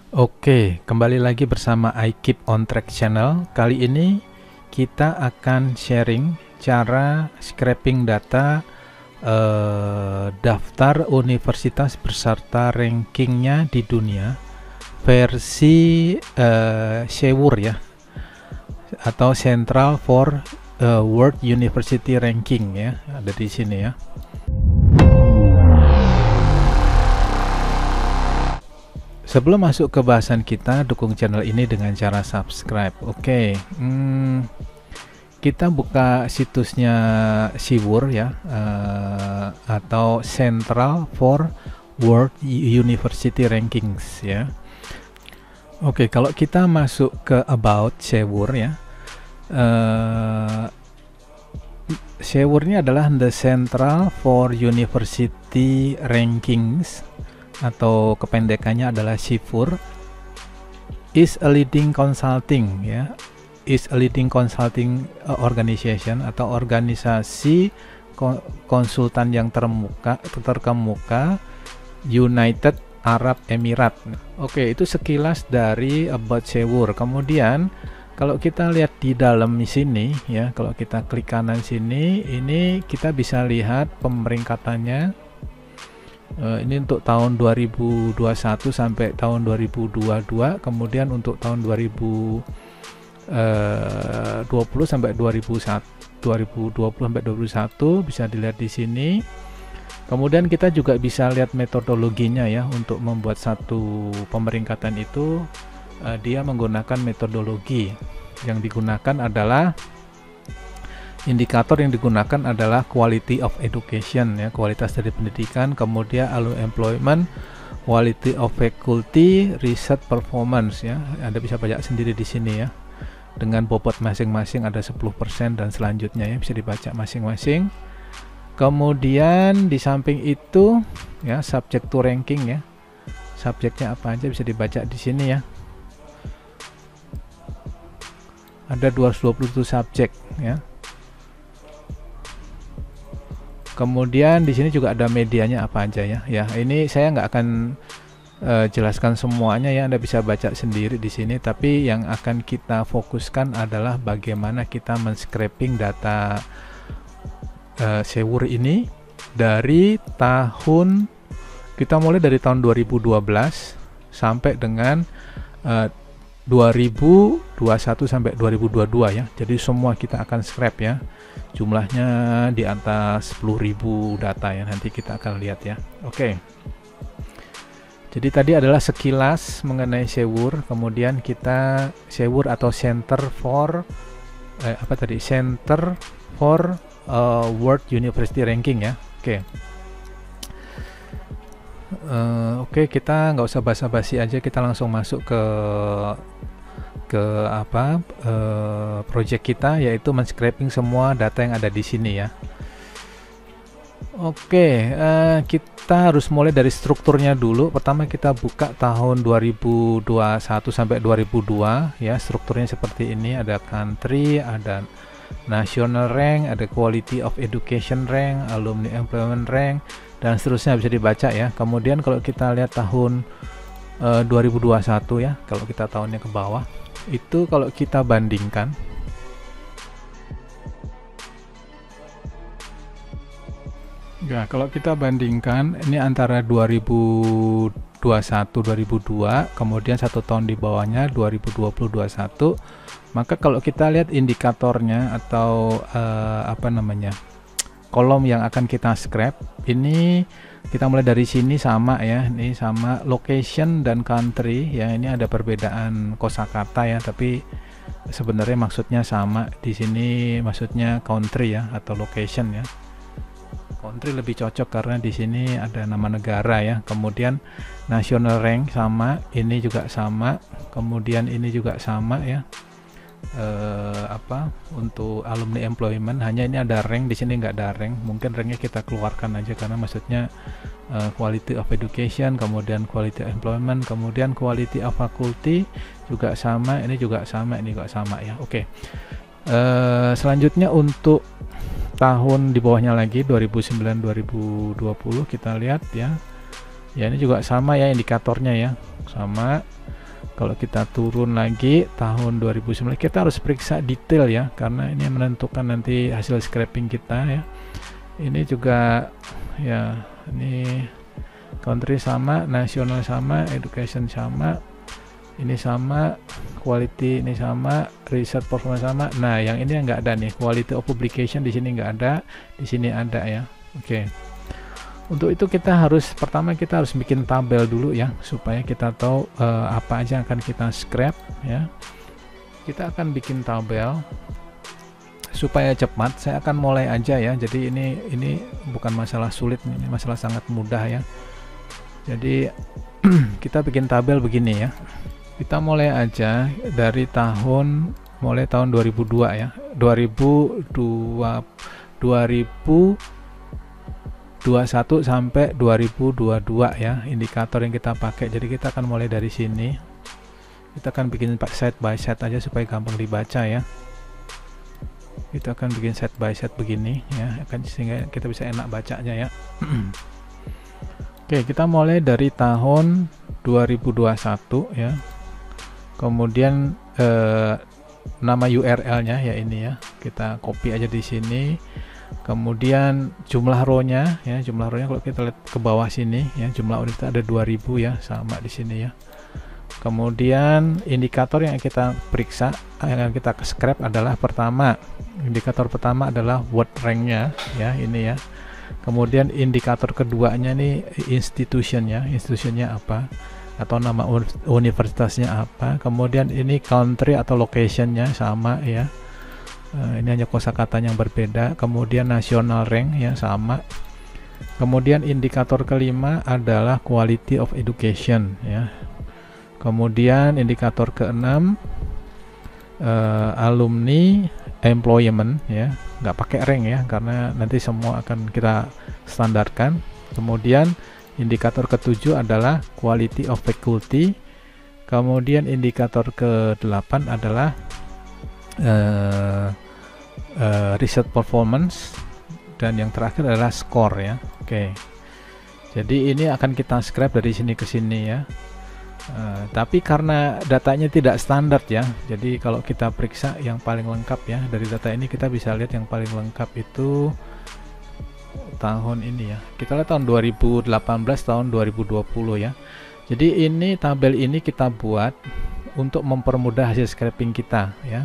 Oke, kembali lagi bersama I Keep on Track channel. Kali ini kita akan sharing cara scraping data daftar universitas beserta rankingnya di dunia versi Sewur ya, atau Central for World University Ranking ya, ada di sini ya. Sebelum masuk ke bahasan kita, dukung channel ini dengan cara subscribe. Oke, kita buka situsnya Sewur ya, atau Central for World University Rankings ya. Oke, kalau kita masuk ke About Sewur ya, Sewur ini adalah the Central for University Rankings, atau kependekannya adalah SIFUR, is a leading consulting ya, is a leading consulting organization atau organisasi konsultan yang terkemuka United Arab Emirates. Oke, itu sekilas dari About Sewur. Kemudian kalau kita lihat di dalam sini ya, kalau kita klik kanan sini, ini kita bisa lihat pemeringkatannya. Ini untuk tahun 2021 sampai tahun 2022, kemudian untuk tahun 2020 sampai 2020 sampai 2021 bisa dilihat di sini. Kemudian kita juga bisa lihat metodologinya ya, untuk membuat satu pemeringkatan itu dia menggunakan metodologi. Yang digunakan adalah indikator yang digunakan adalah quality of education ya, kualitas dari pendidikan, kemudian alumni employment, quality of faculty, research performance ya. Anda bisa baca sendiri di sini ya. Dengan bobot masing-masing ada 10% dan selanjutnya ya, bisa dibaca masing-masing. Kemudian di samping itu ya, subject to ranking ya. Subjeknya apa aja bisa dibaca di sini ya. Ada 227 subjek ya. Kemudian di sini juga ada medianya apa aja ya. Ya, ini saya nggak akan jelaskan semuanya ya, Anda bisa baca sendiri di sini. Tapi yang akan kita fokuskan adalah bagaimana kita men-scraping data Sewur ini dari tahun, kita mulai dari tahun 2012 sampai dengan 2021 sampai 2022 ya. Jadi semua kita akan scrap ya. Jumlahnya di atas 10.000 data ya, nanti kita akan lihat ya. Oke. Jadi tadi adalah sekilas mengenai Sewur, kemudian kita Sewur atau Center for Center for World University Ranking ya. Oke. Oke, kita nggak usah basa-basi aja, kita langsung masuk ke project kita, yaitu men-scraping semua data yang ada di sini ya. Oke, kita harus mulai dari strukturnya dulu. Pertama kita buka tahun 2021 sampai 2002 ya. Strukturnya seperti ini, ada country, ada national rank, ada quality of education rank, alumni employment rank, dan seterusnya bisa dibaca ya. Kemudian kalau kita lihat tahun 2021 ya, kalau kita tahunnya ke bawah, itu kalau kita bandingkan ya, kalau kita bandingkan ini antara 2021 2002, kemudian satu tahun di bawahnya 2020-21, maka kalau kita lihat indikatornya atau kolom yang akan kita scrap, ini kita mulai dari sini sama ya, ini sama location dan country ya. Ini ada perbedaan kosakata ya, tapi sebenarnya maksudnya sama. Di sini maksudnya country ya, atau location ya. Country lebih cocok karena di sini ada nama negara ya. Kemudian national rank sama, ini juga sama, kemudian ini juga sama ya. Untuk alumni employment, hanya ini ada rank, di sini nggak ada rank. Mungkin ranknya kita keluarkan aja karena maksudnya quality of education, kemudian quality of employment, kemudian quality of faculty juga sama, ini juga sama, ini juga sama ya. Oke. Selanjutnya untuk tahun di bawahnya lagi 2009-2020 kita lihat ya. Ya, ini juga sama ya indikatornya ya, sama. Kalau kita turun lagi tahun 2019, kita harus periksa detail ya, karena ini menentukan nanti hasil scraping kita ya. Ini juga ya, ini country sama, nasional sama, education sama, ini sama, quality ini sama, research performance sama. Nah, yang ini nggak ada nih, quality of publication di sini nggak ada, di sini ada ya. Oke. Untuk itu pertama kita harus bikin tabel dulu ya, supaya kita tahu apa aja yang akan kita scrap ya. Kita akan bikin tabel supaya cepat. Saya akan mulai aja ya. Jadi ini bukan masalah sulit, ini masalah sangat mudah ya. Jadi kita bikin tabel begini ya. Kita mulai aja dari mulai tahun 2002 ya. 2021 sampai 2022 ya, indikator yang kita pakai. Jadi kita akan mulai dari sini. Kita akan bikin set by set aja supaya gampang dibaca ya. Kita akan bikin set by set begini ya, sehingga kita bisa enak bacanya ya. Oke, kita mulai dari tahun 2021 ya. Kemudian nama URL-nya ya ini ya. Kita copy aja di sini. Kemudian jumlah row-nya ya, jumlah row-nya kalau kita lihat ke bawah sini ya, jumlah unit ada 2000 ya, sama di sini ya. Kemudian indikator yang kita periksa, yang kita scrap adalah indikator pertama adalah word rank-nya ya, ini ya. Kemudian indikator keduanya nih institutionnya apa, atau nama universitasnya apa. Kemudian ini country atau location-nya sama ya. Ini hanya kosakata yang berbeda. Kemudian national rank ya, sama. Kemudian indikator kelima adalah quality of education ya. Kemudian indikator keenam alumni employment ya, nggak pakai rank ya, karena nanti semua akan kita standarkan. Kemudian indikator ketujuh adalah quality of faculty. Kemudian indikator ke-8 adalah research performance, dan yang terakhir adalah score ya. Oke. Jadi ini akan kita scrap dari sini ke sini ya. Tapi karena datanya tidak standar ya, jadi kalau kita periksa yang paling lengkap ya, dari data ini kita bisa lihat yang paling lengkap itu tahun ini ya. Kita lihat tahun 2018, tahun 2020 ya. Jadi ini tabel ini kita buat untuk mempermudah hasil scraping kita ya.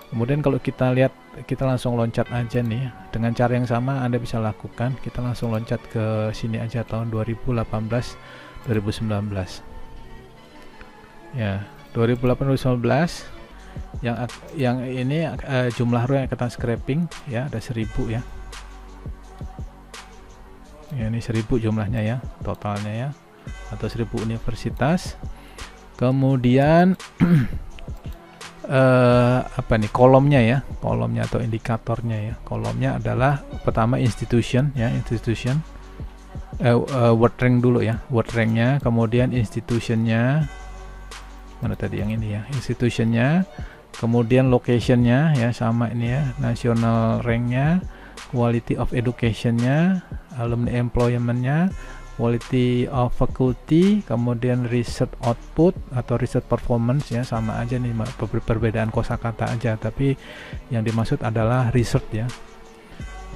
Kemudian kalau kita lihat, kita langsung loncat aja nih dengan cara yang sama Anda bisa lakukan. Kita langsung loncat ke sini aja, tahun 2018 2019 ya. 2018-2019 yang ini jumlah row yang kita scraping ya, ada 1000 ya. Ya, ini 1000 jumlahnya ya, totalnya ya, atau 1000 universitas. Kemudian apa nih kolomnya ya, kolomnya atau indikatornya ya. Kolomnya adalah pertama institution ya, institution, word rank dulu ya, word ranknya. Kemudian institutionnya, mana tadi yang ini ya, institutionnya. Kemudian locationnya ya, sama ini ya, national ranknya, quality of educationnya, alumni employmentnya, quality of faculty, kemudian research output atau research performance ya, sama aja nih, perbedaan kosakata aja, tapi yang dimaksud adalah research ya,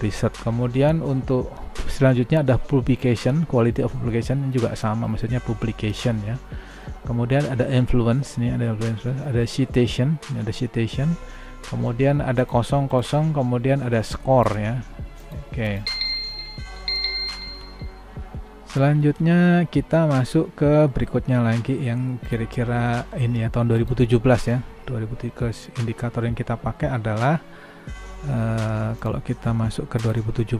research. Kemudian untuk selanjutnya ada publication, quality of publication juga sama, maksudnya publication ya. Kemudian ada influence nih, ada citation, ini ada citation. Kemudian ada kosong, kemudian ada score ya. Oke. Selanjutnya kita masuk ke berikutnya lagi yang kira-kira ini ya, tahun 2017 ya. 2017 indikator yang kita pakai adalah kalau kita masuk ke 2017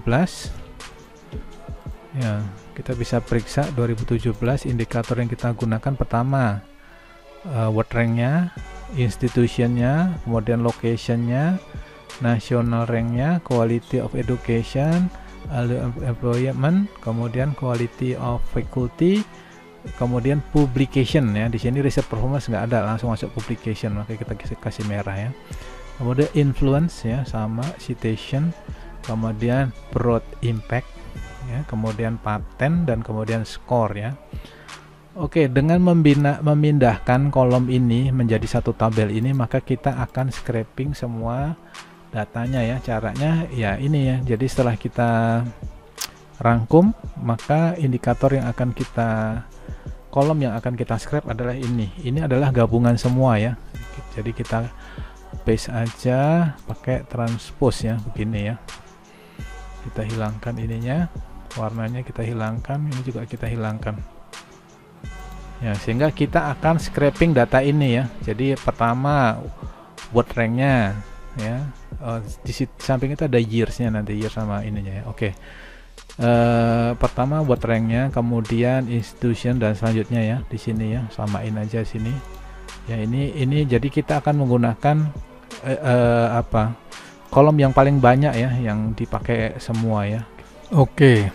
ya, kita bisa periksa 2017 indikator yang kita gunakan. Pertama word ranknya, institutionnya, kemudian locationnya, national ranknya, quality of education, employment, kemudian quality of faculty, kemudian publication ya. Di sini research performance nggak ada, langsung masuk publication, makanya kita kasih merah ya. Kemudian influence ya, sama, citation, kemudian broad impact ya, kemudian patent, dan kemudian score ya. Oke, dengan memindahkan kolom ini menjadi satu tabel ini, maka kita akan scraping semua datanya ya. Caranya ya ini ya. Jadi setelah kita rangkum, maka indikator yang akan kita kolom yang akan kita scrap adalah ini. Ini adalah gabungan semua ya. Jadi kita paste aja pakai transpose ya, begini ya. Kita hilangkan ininya, warnanya kita hilangkan, ini juga kita hilangkan. Ya, sehingga kita akan scraping data ini ya. Jadi pertama word ranknya ya. Di samping itu ada yearsnya, nanti year sama ininya ya. Oke. Pertama word ranknya, kemudian institution dan selanjutnya ya di sini ya. Samain aja sini. Ya ini jadi kita akan menggunakan kolom yang paling banyak ya, yang dipakai semua ya. Oke.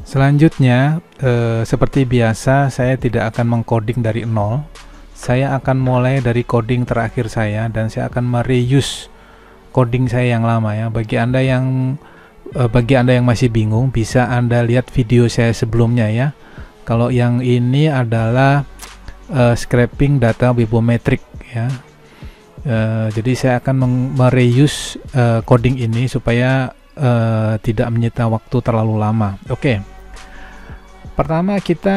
Selanjutnya, seperti biasa, saya tidak akan mengcoding dari nol. Saya akan mulai dari coding terakhir saya, dan saya akan mereuse coding saya yang lama ya. Bagi Anda yang masih bingung, bisa Anda lihat video saya sebelumnya ya. Kalau yang ini adalah scraping data bibliometrik ya. Jadi saya akan mereuse coding ini supaya tidak menyita waktu terlalu lama. Oke. Pertama kita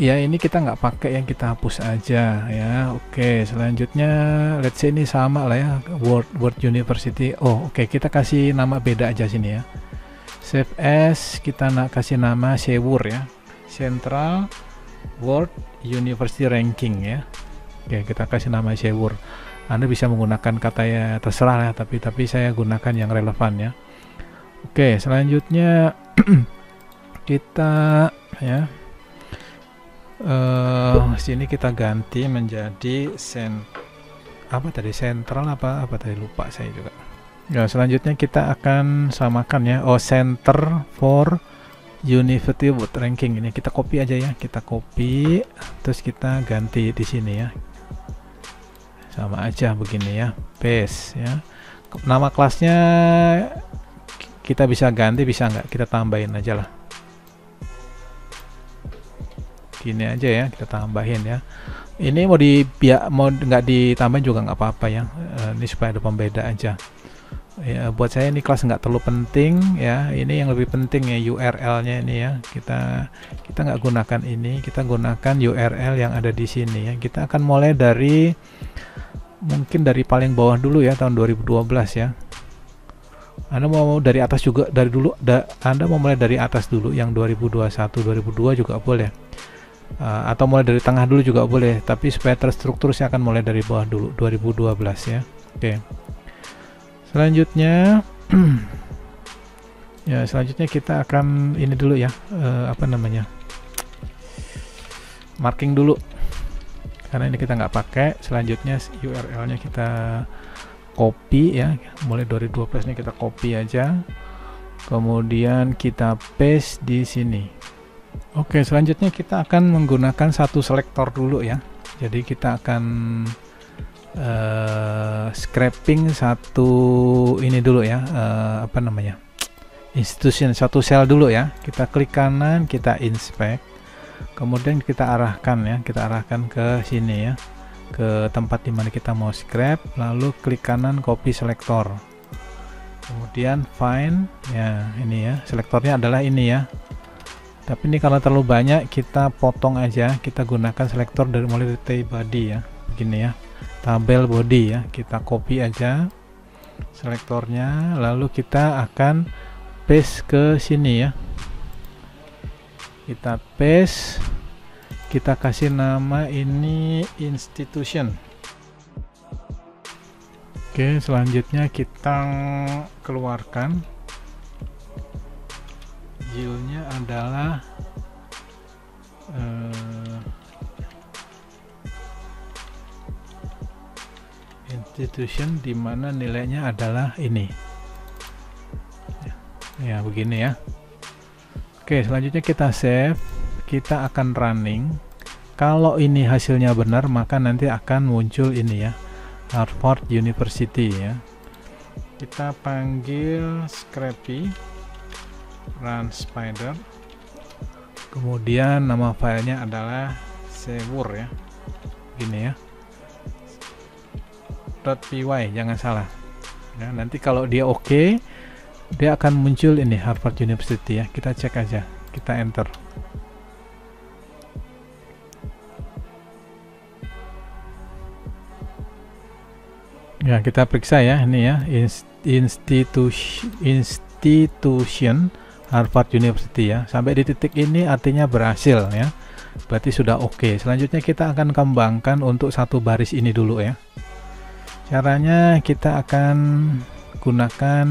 ya, ini kita nggak pakai, yang kita hapus aja ya. Oke, selanjutnya let's say ini sama lah ya, Word University. Oke, kita kasih nama beda aja sini ya. Save as, kita kasih nama Sewur ya, Central Word University Ranking ya. Oke, kita kasih nama Sewur. Anda bisa menggunakan kata ya terserah ya, tapi saya gunakan yang relevan ya. Oke, selanjutnya kita ya sini kita ganti menjadi sentral apa tadi, lupa saya juga ya. Selanjutnya kita akan samakan ya, Center for University Word Ranking. Ini kita copy aja ya, kita copy terus kita ganti di sini ya, sama aja begini ya, paste ya. Nama kelasnya kita bisa ganti, bisa nggak kita tambahin aja lah, gini aja ya, kita tambahin ya. Ini mau nggak ditambahin juga nggak apa-apa ya. Ini supaya ada pembeda aja ya. Buat saya ini kelas nggak terlalu penting ya. Ini yang lebih penting ya, URL-nya ini ya. Kita nggak gunakan ini, kita gunakan URL yang ada di sini ya. Kita akan mulai dari mungkin dari paling bawah dulu ya, tahun 2012 ya. Anda mau dari atas juga, dari dulu Anda mau mulai dari atas dulu, yang 2021 2002 juga boleh. Atau mulai dari tengah dulu juga boleh, tapi supaya terstruktur saya akan mulai dari bawah dulu, 2012 ya. Oke. Selanjutnya ya, selanjutnya kita akan ini dulu ya, marking dulu, karena ini kita nggak pakai. Selanjutnya URL-nya kita copy ya, mulai dari 12 ini kita copy aja, kemudian kita paste di sini. Oke, selanjutnya kita akan menggunakan satu selektor dulu ya. Jadi kita akan scraping satu ini dulu ya, institution, satu sel dulu ya. Kita klik kanan, kita inspect, kemudian kita arahkan ya, kita arahkan ke sini ya, ke tempat dimana kita mau scrap, lalu klik kanan, copy selektor, kemudian find ya. Ini ya, selektornya adalah ini ya. Tapi ini kalau terlalu banyak, kita potong aja. Kita gunakan selektor dari mulai dari body ya, begini ya, tabel body ya. Kita copy aja selektornya, lalu kita akan paste ke sini ya. Kita paste, kita kasih nama ini institution. Oke, selanjutnya kita keluarkan. Judulnya adalah institution, dimana nilainya adalah ini ya, begini ya. Oke, selanjutnya kita save, kita akan running. Kalau ini hasilnya benar, maka nanti akan muncul ini ya, Harvard University ya. Kita panggil Scrappy run spider, kemudian nama filenya adalah Sewur ya, gini ya, .py, jangan salah ya. Nanti kalau dia oke, dia akan muncul ini Harvard University ya. Kita cek aja, kita enter. Ya, kita periksa ya, ini ya, institution Harvard University ya. Sampai di titik ini artinya berhasil ya, berarti sudah oke. Selanjutnya kita akan kembangkan untuk satu baris ini dulu ya. Caranya kita akan gunakan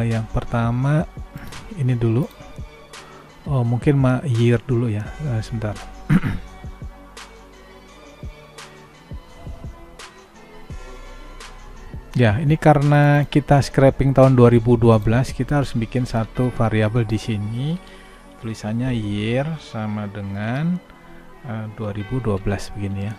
yang pertama ini dulu. Oh, mungkin year dulu ya, sebentar. Ya, ini karena kita scraping tahun 2012, kita harus bikin satu variabel di sini. Tulisannya year sama dengan 2012 begini ya.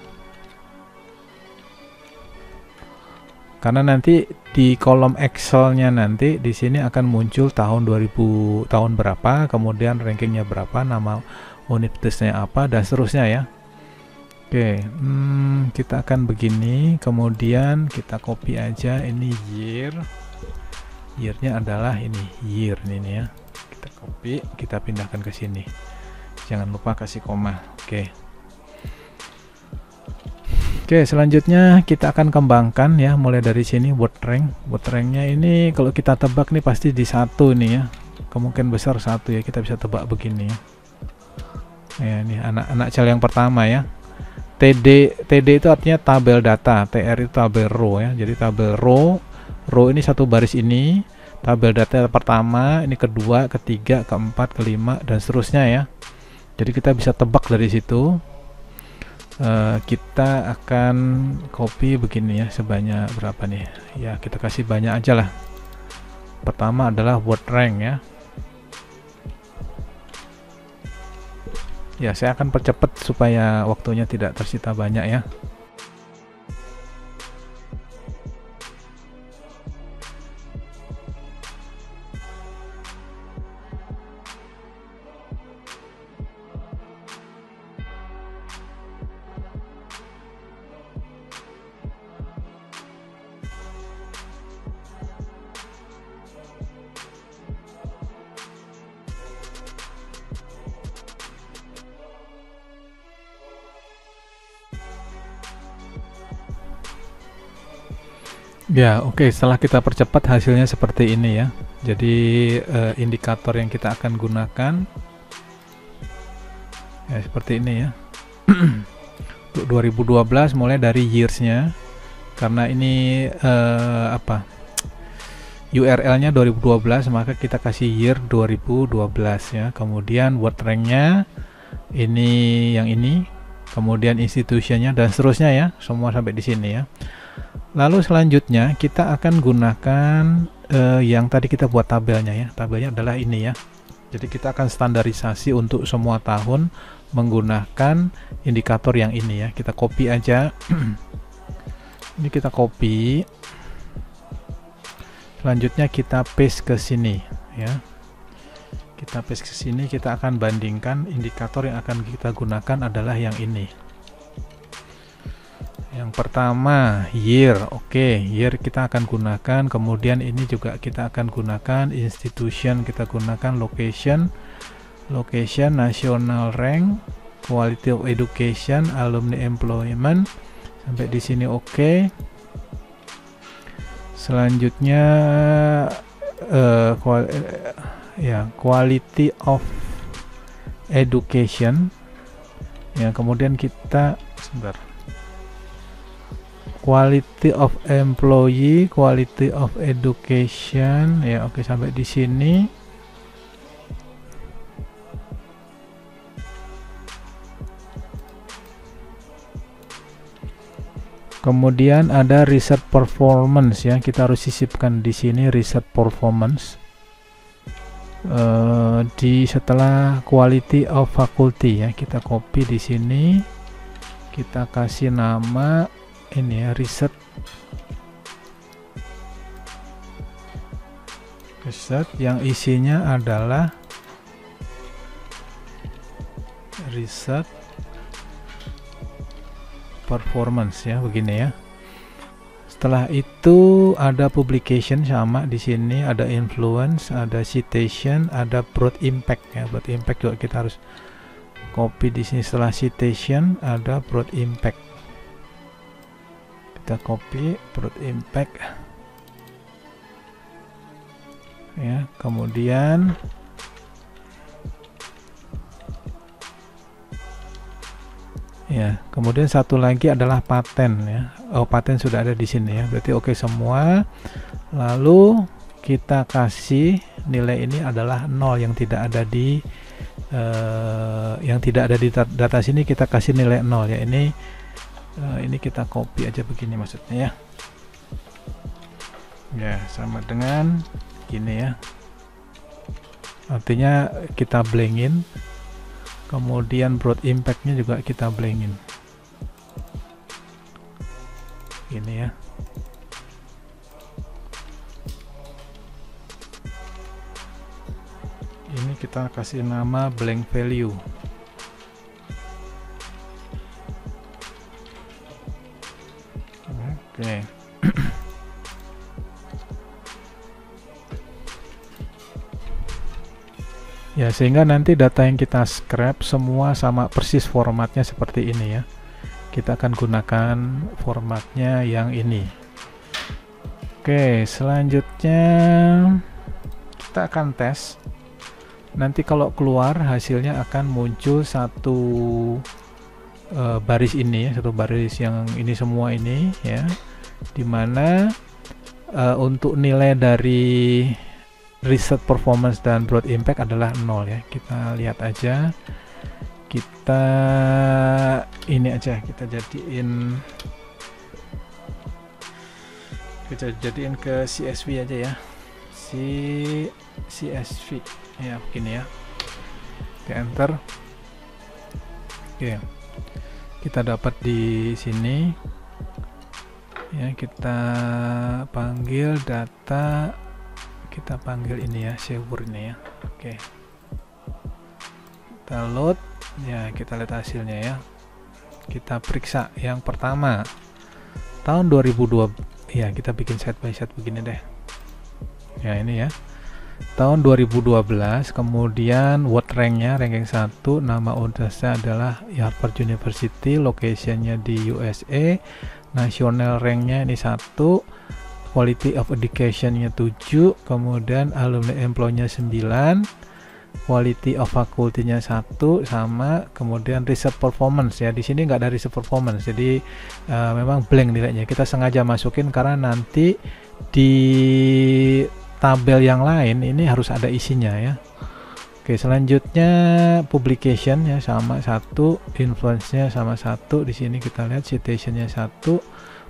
Karena nanti di kolom Excel-nya nanti di sini akan muncul tahun 2000, tahun berapa, kemudian rankingnya berapa, nama universitasnya apa, dan seterusnya ya. Oke, kita akan begini, kemudian kita copy aja ini year-nya adalah ini year ini ya. Kita copy, kita pindahkan ke sini. Jangan lupa kasih koma. Oke, selanjutnya kita akan kembangkan ya, mulai dari sini word rank. Word ranknya ini kalau kita tebak nih pasti di 1 nih ya. Kemungkinan besar 1 ya, kita bisa tebak begini ya. Ya, ini anak-anak cel yang pertama ya. TD itu artinya tabel data, TR itu tabel row ya. Jadi tabel row ini satu baris ini, tabel data pertama, ini kedua, ketiga, keempat, kelima, dan seterusnya ya. Jadi kita bisa tebak dari situ. Kita akan copy begini ya, sebanyak berapa nih ya, kita kasih banyak aja lah. Pertama adalah word rank ya. Ya, saya akan percepat supaya waktunya tidak tersita banyak ya. Ya, oke, setelah kita percepat hasilnya seperti ini ya. Jadi indikator yang kita akan gunakan ya seperti ini ya. Untuk 2012 mulai dari years-nya, karena ini URL-nya 2012, maka kita kasih year 2012 ya. Kemudian word rank-nya ini yang ini, kemudian institution-nya dan seterusnya ya, semua sampai di sini ya. Lalu selanjutnya kita akan gunakan yang tadi kita buat tabelnya ya. Tabelnya adalah ini ya. Jadi kita akan standarisasi untuk semua tahun menggunakan indikator yang ini ya. Kita copy aja. Ini kita copy. Selanjutnya kita paste ke sini ya. Kita paste ke sini, kita akan bandingkan indikator yang akan kita gunakan adalah yang ini. Yang pertama year, oke, year kita akan gunakan, kemudian ini juga kita akan gunakan, institution kita gunakan, location, national rank, quality of education, alumni employment, sampai di sini oke. Selanjutnya quality of education ya, kemudian kita sebentar. Quality of employee, quality of education ya, oke, sampai di sini. Kemudian ada research performance ya, kita harus sisipkan di sini research performance di setelah quality of faculty ya, kita copy di sini, kita kasih nama ini ya, research yang isinya adalah reset performance ya, begini ya. Setelah itu ada publication, sama di sini ada influence, ada citation, ada broad impact ya. Broad impact juga kita harus copy di sini. Setelah citation ada broad impact, kita copy broad impact ya. Kemudian ya, kemudian satu lagi adalah paten ya. Oh, paten sudah ada di sini ya, berarti oke semua. Lalu kita kasih nilai ini adalah 0 yang tidak ada di data sini, kita kasih nilai 0 ya. Ini kita copy aja begini maksudnya ya. Ya, sama dengan gini ya. Artinya kita blankin. Kemudian broad impact-nya juga kita blankin. Ini ya. Ini kita kasih nama blank value. Oke. Ya, sehingga nanti data yang kita scrap semua sama persis formatnya seperti ini ya. Kita akan gunakan formatnya yang ini. Oke, selanjutnya kita akan tes. Nanti kalau keluar hasilnya akan muncul satu baris ini ya, satu baris yang ini semua ini ya, dimana untuk nilai dari reset performance dan broad impact adalah 0 ya. Kita lihat aja, kita ini aja, kita jadiin ke CSV aja ya, CSV ya, begini ya. Oke, enter. Oke, kita dapat di sini ya, kita panggil data, kita panggil ini ya, Sewur ini ya. Oke, kita load ya, kita lihat hasilnya ya. Kita periksa yang pertama tahun 2002 ya, kita bikin side by side begini deh ya. Ini ya, tahun 2012. Kemudian word ranknya ranking 1, nama universitasnya adalah Harvard University, locationnya di USA, national ranknya ini 1, quality of education-nya 7, kemudian alumni employ-nya 9, quality of faculty-nya 1, sama kemudian research performance ya. Di sini nggak ada research performance, jadi memang blank nilainya. Kita sengaja masukin karena nanti di tabel yang lain ini harus ada isinya ya. Oke, selanjutnya publication ya, sama 1, influence-nya sama 1. Di sini kita lihat citation-nya 1,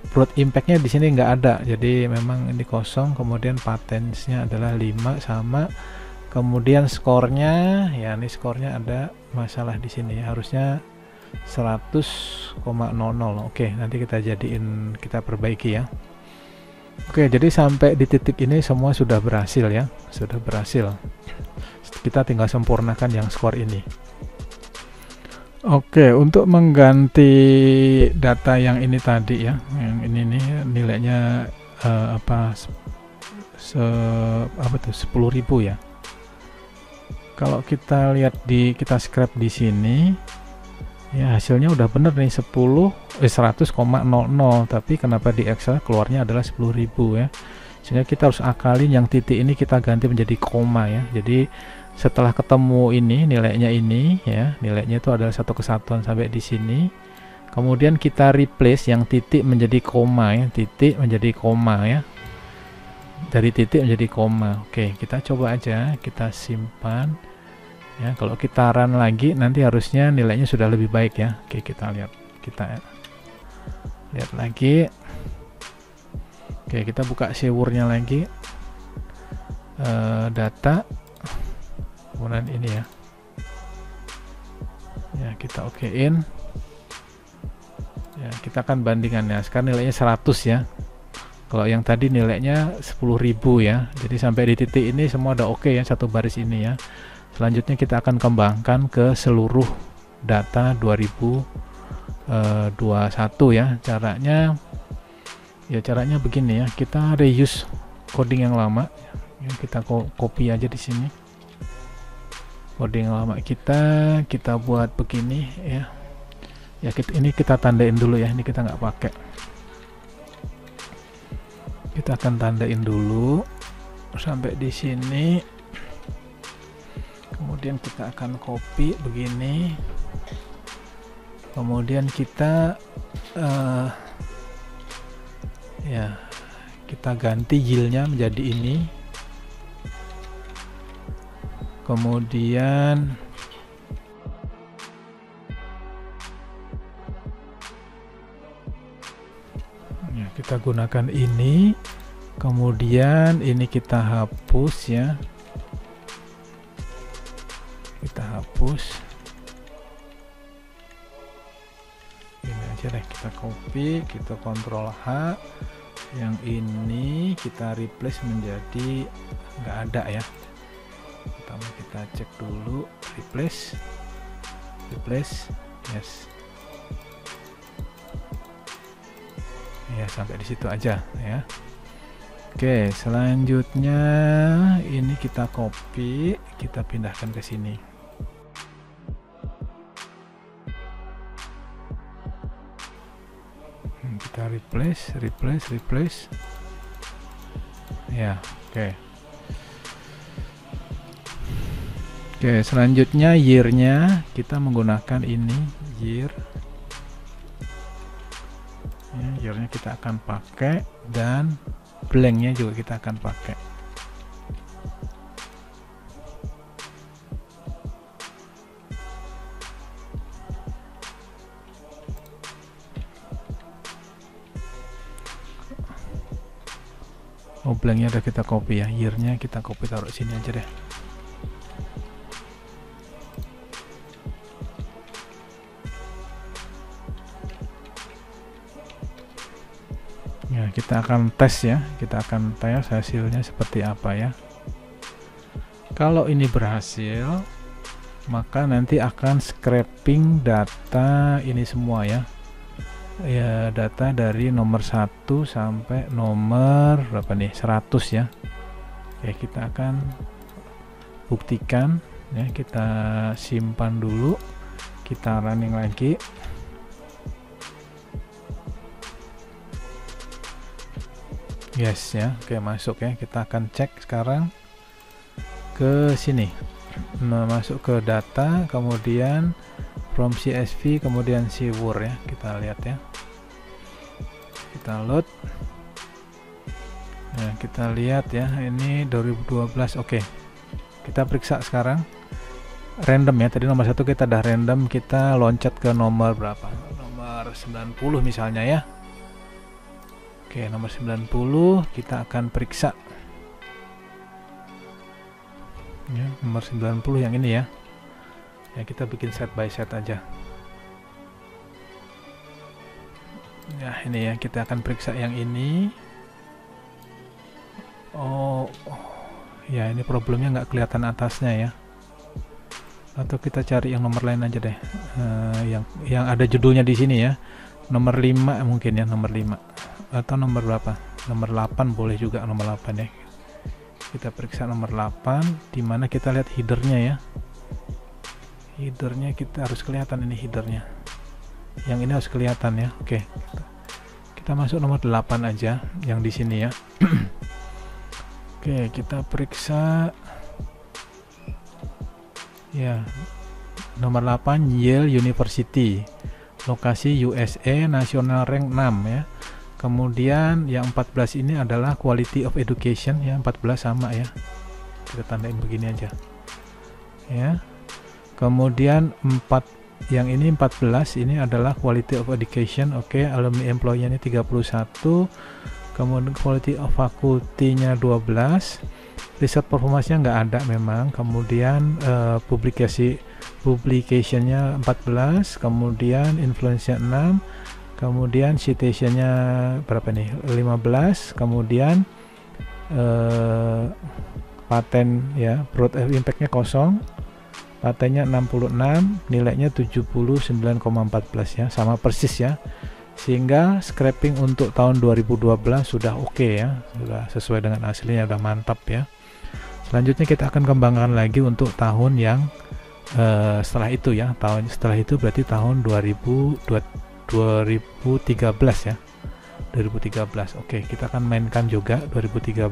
broad impact-nya di sini nggak ada, jadi memang ini kosong. Kemudian patents-nya adalah 5 sama. Kemudian skornya ya, ini skornya ada masalah di sini ya, harusnya 100,00. Oke, nanti kita perbaiki ya. Oke, jadi sampai di titik ini semua sudah berhasil ya, sudah berhasil. Kita tinggal sempurnakan yang skor ini. Oke, untuk mengganti data yang ini tadi ya, yang ini nih nilainya apa 10.000 ya. Kalau kita lihat kita scrap di sini ya, hasilnya udah bener nih 100,00, tapi kenapa di Excel keluarnya adalah 10.000 ya. Sehingga kita harus akalin yang titik ini kita ganti menjadi koma ya. Jadi setelah ketemu ini nilainya ini ya, nilainya itu adalah satu kesatuan sampai di sini. Kemudian kita replace yang titik menjadi koma ya, titik menjadi koma ya, dari titik menjadi koma. Oke, kita coba aja, kita simpan ya. Kalau kita run lagi nanti harusnya nilainya sudah lebih baik ya. Oke, kita lihat lagi. Oke, kita buka Sewurnya lagi, data, kemudian ini ya, kita okein ya. Kita akan bandingannya, sekarang nilainya 100 ya, kalau yang tadi nilainya 10.000 ya. Jadi sampai di titik ini semua udah oke ya, satu baris ini ya. Selanjutnya kita akan kembangkan ke seluruh data 2021 ya. Caranya begini ya, kita reuse coding yang lama ya, kita copy aja di sini coding yang lama kita buat begini ya. Ini kita tandain dulu ya, ini kita nggak pakai, kita akan tandain dulu sampai di sini, kemudian kita akan copy begini, kemudian kita kita ganti yield-nya menjadi ini, kemudian kita gunakan ini, kemudian ini kita hapus ya, kita hapus ini aja deh, kita copy, kita Ctrl H, yang ini kita replace menjadi nggak ada ya. Pertama kita cek dulu, replace, yes ya, sampai di situ aja ya. Oke, selanjutnya ini kita copy, kita pindahkan ke sini. Kita replace ya. Oke, selanjutnya year-nya kita menggunakan ini year ya, year-nya kita akan pakai, dan blank-nya juga kita akan pakai. Blank-nya udah kita copy ya, year-nya kita copy taruh sini aja deh. Ya, kita akan tes ya, kita akan tes hasilnya seperti apa ya. Kalau ini berhasil, maka nanti akan scraping data ini semua ya. Ya, data dari nomor 1 sampai nomor berapa nih, 100 ya. Oke, kita akan buktikan ya, kita simpan dulu, kita running lagi. Yes ya, oke masuk ya. Kita akan cek sekarang ke sini, masuk ke data, kemudian from CSV, kemudian Siwur ya, kita lihat ya, kita load. Nah, kita lihat ya, ini 2012. Oke, kita periksa sekarang random ya, tadi nomor 1 kita udah random, kita loncat ke nomor berapa, nomor 90 misalnya ya. Oke, nomor 90 kita akan periksa ya, nomor 90 yang ini ya. Ya, kita bikin set by set aja ya, ini ya, kita akan periksa yang ini. Oh ya, ini problemnya nggak kelihatan atasnya ya, atau kita cari yang nomor lain aja deh, yang ada judulnya di sini ya, nomor 5 mungkin ya, nomor 5 atau nomor berapa, nomor 8 boleh juga, nomor 8 ya. Kita periksa nomor 8, dimana kita lihat headernya ya, headernya kita harus kelihatan, ini headernya yang ini harus kelihatan ya. Oke, kita masuk nomor 8 aja yang di sini ya. Oke, kita periksa ya, nomor 8 Yale University, lokasi USA, national rank 6 ya. Kemudian yang 14 ini adalah quality of education ya, 14 sama ya, kita tandain begini aja ya. Kemudian yang ini 14 ini adalah quality of education. Oke, alumni employee ini 31, kemudian quality of faculty-nya 12, riset performance-nya nggak ada memang. Kemudian publication-nya 14, kemudian influence-nya 6, kemudian citation-nya berapa nih, 15, kemudian paten ya, broad impact-nya 0, patennya 66, nilainya 79,14 ya, sama persis ya. Sehingga scraping untuk tahun 2012 sudah oke ya, sudah sesuai dengan aslinya, sudah mantap ya. Selanjutnya kita akan kembangkan lagi untuk tahun yang setelah itu ya, tahun setelah itu berarti tahun 2013 ya, 2013. Oke, kita akan mainkan juga 2013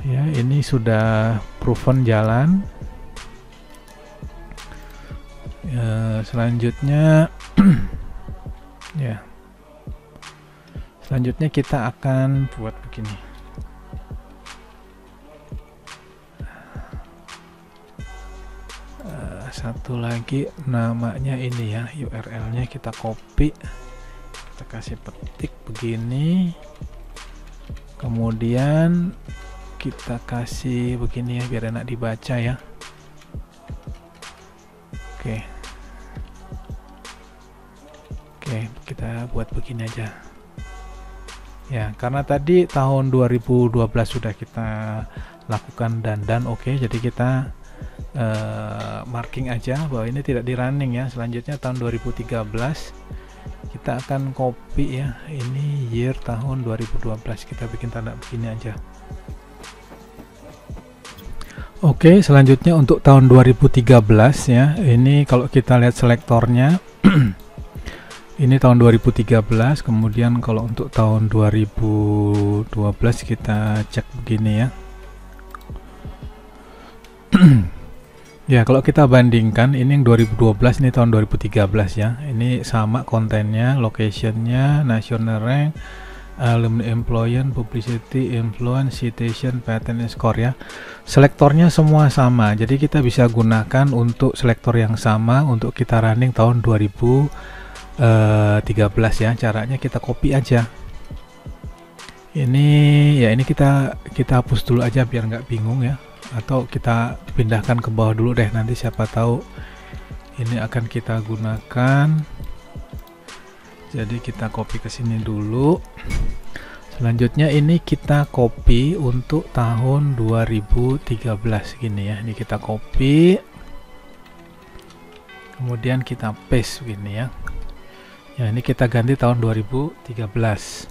ya. Ini sudah proven jalan. Selanjutnya ya, selanjutnya kita akan buat begini. Satu lagi namanya ini ya, URL-nya kita copy, kita kasih petik begini, kemudian kita kasih begini ya biar enak dibaca ya. Oke, kita buat begini aja ya, karena tadi tahun 2012 sudah kita lakukan dan oke, jadi kita marking aja bahwa ini tidak di running ya. Selanjutnya tahun 2013 kita akan copy ya, ini year tahun 2012, kita bikin tanda begini aja. Oke, selanjutnya untuk tahun 2013 ya, ini kalau kita lihat selektornya ini tahun 2013, kemudian kalau untuk tahun 2012 kita cek begini ya. Ya, kalau kita bandingkan ini yang 2012, ini tahun 2013 ya. Ini sama kontennya, locationnya, national rank, alumni employment, publicity, influence, citation, patent, score ya. Selektornya semua sama, jadi kita bisa gunakan untuk selektor yang sama untuk kita running tahun 2013 ya. Caranya kita copy aja. Ini ya, ini kita hapus dulu aja biar nggak bingung ya, atau kita pindahkan ke bawah dulu deh, nanti siapa tahu ini akan kita gunakan. Jadi kita copy ke sini dulu. Selanjutnya ini kita copy untuk tahun 2013 gini ya. Ini kita copy, kemudian kita paste gini ya. Ya, ini kita ganti tahun 2013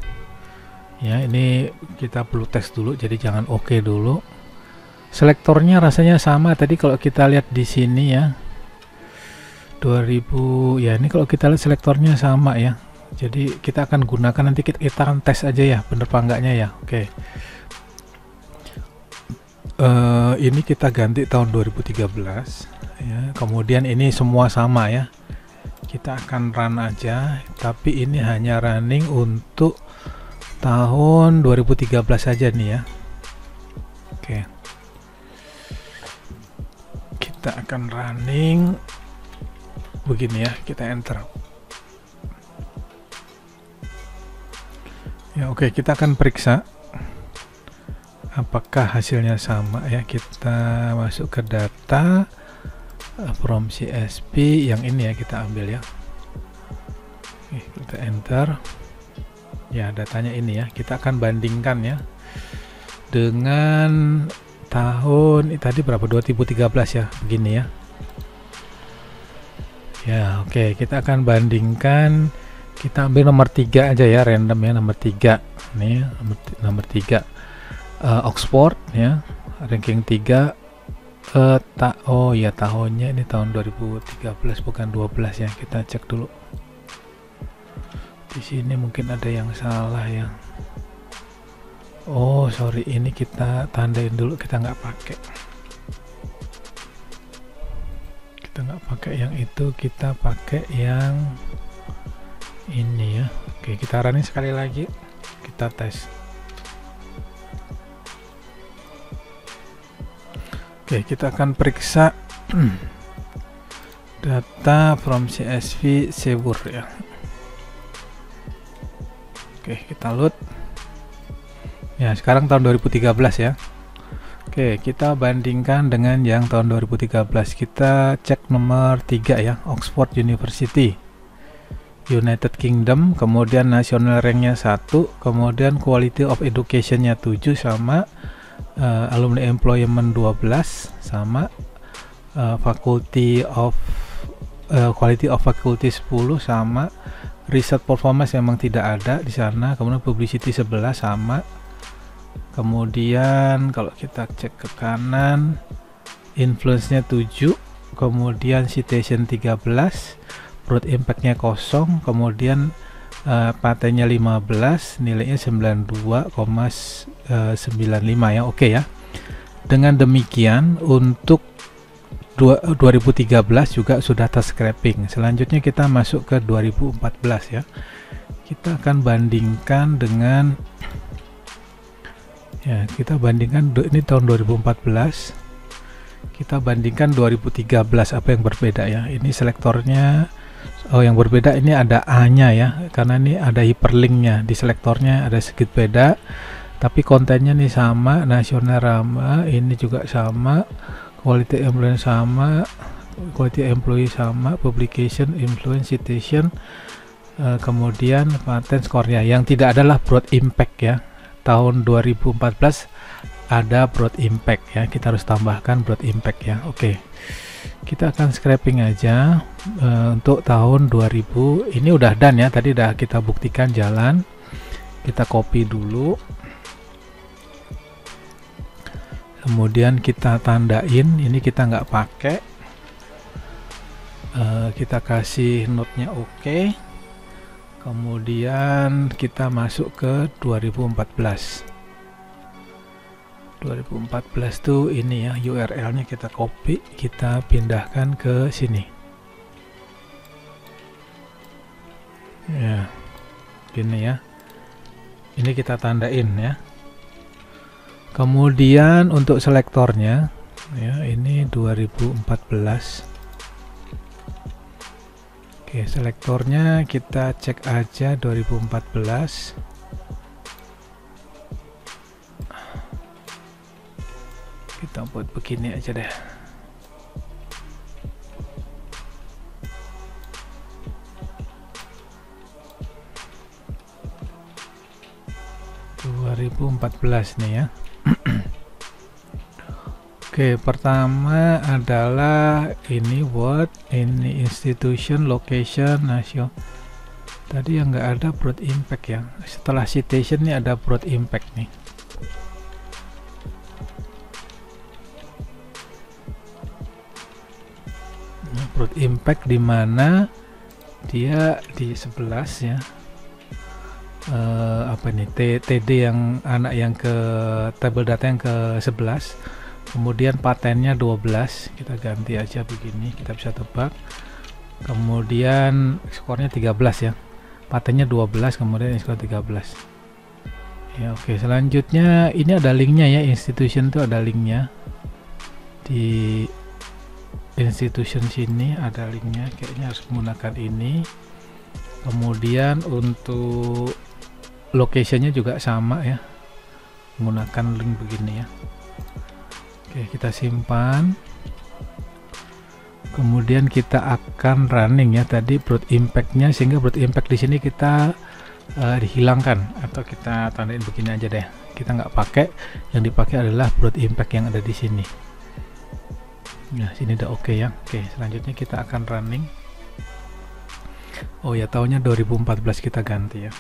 ya. Ini kita perlu tes dulu, jadi jangan oke dulu. Selektornya rasanya sama tadi kalau kita lihat di sini ya, 2000 ya. Ini kalau kita lihat selektornya sama ya, jadi kita akan gunakan, nanti kita akan tes aja ya bener apa enggaknya ya. Oke, ini kita ganti tahun 2013 ya, kemudian ini semua sama ya, kita akan run aja, tapi ini hanya running untuk tahun 2013 saja nih ya. Oke, kita akan running begini ya, kita enter ya. Oke, kita akan periksa apakah hasilnya sama ya. Kita masuk ke data from CSP yang ini ya, kita ambil ya. Oke, kita enter ya, datanya ini ya. Kita akan bandingkan ya dengan tahun tadi berapa, 2013 ya, begini ya. Ya, oke, kita akan bandingkan. Kita ambil nomor 3 aja ya, random ya, nomor 3 nih, nomor 3 Oxford ya, ranking 3. Oh ya, tahunnya ini tahun 2013 bukan 12 ya. Kita cek dulu di sini, mungkin ada yang salah ya. Oh sorry, ini kita tandain dulu, kita nggak pakai yang itu, kita pakai yang ini ya. Oke, kita running sekali lagi, kita tes. Oke, kita akan periksa data from CSV Sewur ya. Oke, kita load ya, sekarang tahun 2013 ya. Oke, kita bandingkan dengan yang tahun 2013. Kita cek nomor 3 ya, Oxford University, United Kingdom, kemudian national ranknya 1, kemudian quality of educationnya 7, sama alumni employment 12 sama faculty of quality of faculty 10 sama research performance memang tidak ada di sana, kemudian publicity 11 sama. Kemudian kalau kita cek ke kanan, influence-nya 7, kemudian citation 13, broad impact-nya 0, kemudian patennya 15, nilainya 92,95 ya. Oke ya. Dengan demikian untuk 2013 juga sudah terscraping. Selanjutnya kita masuk ke 2014 ya. Kita akan bandingkan dengan ya, kita bandingkan ini tahun 2014. Kita bandingkan 2013, apa yang berbeda ya. Ini selektornya, oh yang berbeda ini ada A-nya ya, karena ini ada hyperlink-nya. Di selektornya ada sedikit beda, tapi kontennya nih sama, nasional sama, ini juga sama, quality employee sama, quality employee sama, publication, influence, citation, kemudian patent skornya. Yang tidak adalah broad impact ya. Tahun 2014 ada broad impact ya, kita harus tambahkan broad impact ya. Oke, kita akan scraping aja untuk tahun 2000. Ini udah done ya, tadi udah kita buktikan jalan. Kita copy dulu, kemudian kita tandain. Ini kita nggak pakai, kita kasih note-nya oke. Kemudian kita masuk ke 2014. 2014 tuh ini ya, URL-nya kita copy, kita pindahkan ke sini. Ya, gini ya. Ini kita tandain ya. Kemudian untuk selektornya ya, ini 2014. Oke, selektornya kita cek aja 2014. Kita buat begini aja deh. nih ya. Oke, pertama adalah ini word, ini institution, location, national. Tadi yang nggak ada broad impact ya. Setelah citation nih ada broad impact nih. Broad impact di mana dia di 11 ya. Apa nih, TD yang anak yang ke table data yang ke 11, kemudian patennya 12, kita ganti aja begini, kita bisa tebak. Kemudian skornya 13 ya, patennya 12, kemudian skor 13 ya. Oke, selanjutnya ini ada linknya ya, institution itu ada linknya di institution sini, ada linknya, kayaknya harus menggunakan ini. Kemudian untuk locationnya juga sama ya, menggunakan link begini ya. Oke, kita simpan. Kemudian kita akan running ya, tadi broad impact-nya, sehingga broad impact di sini kita dihilangkan atau kita tandain begini aja deh. Kita nggak pakai, yang dipakai adalah broad impact yang ada di sini. Nah, sini udah oke ya. Oke, selanjutnya kita akan running. Oh ya, tahunnya 2014 kita ganti ya.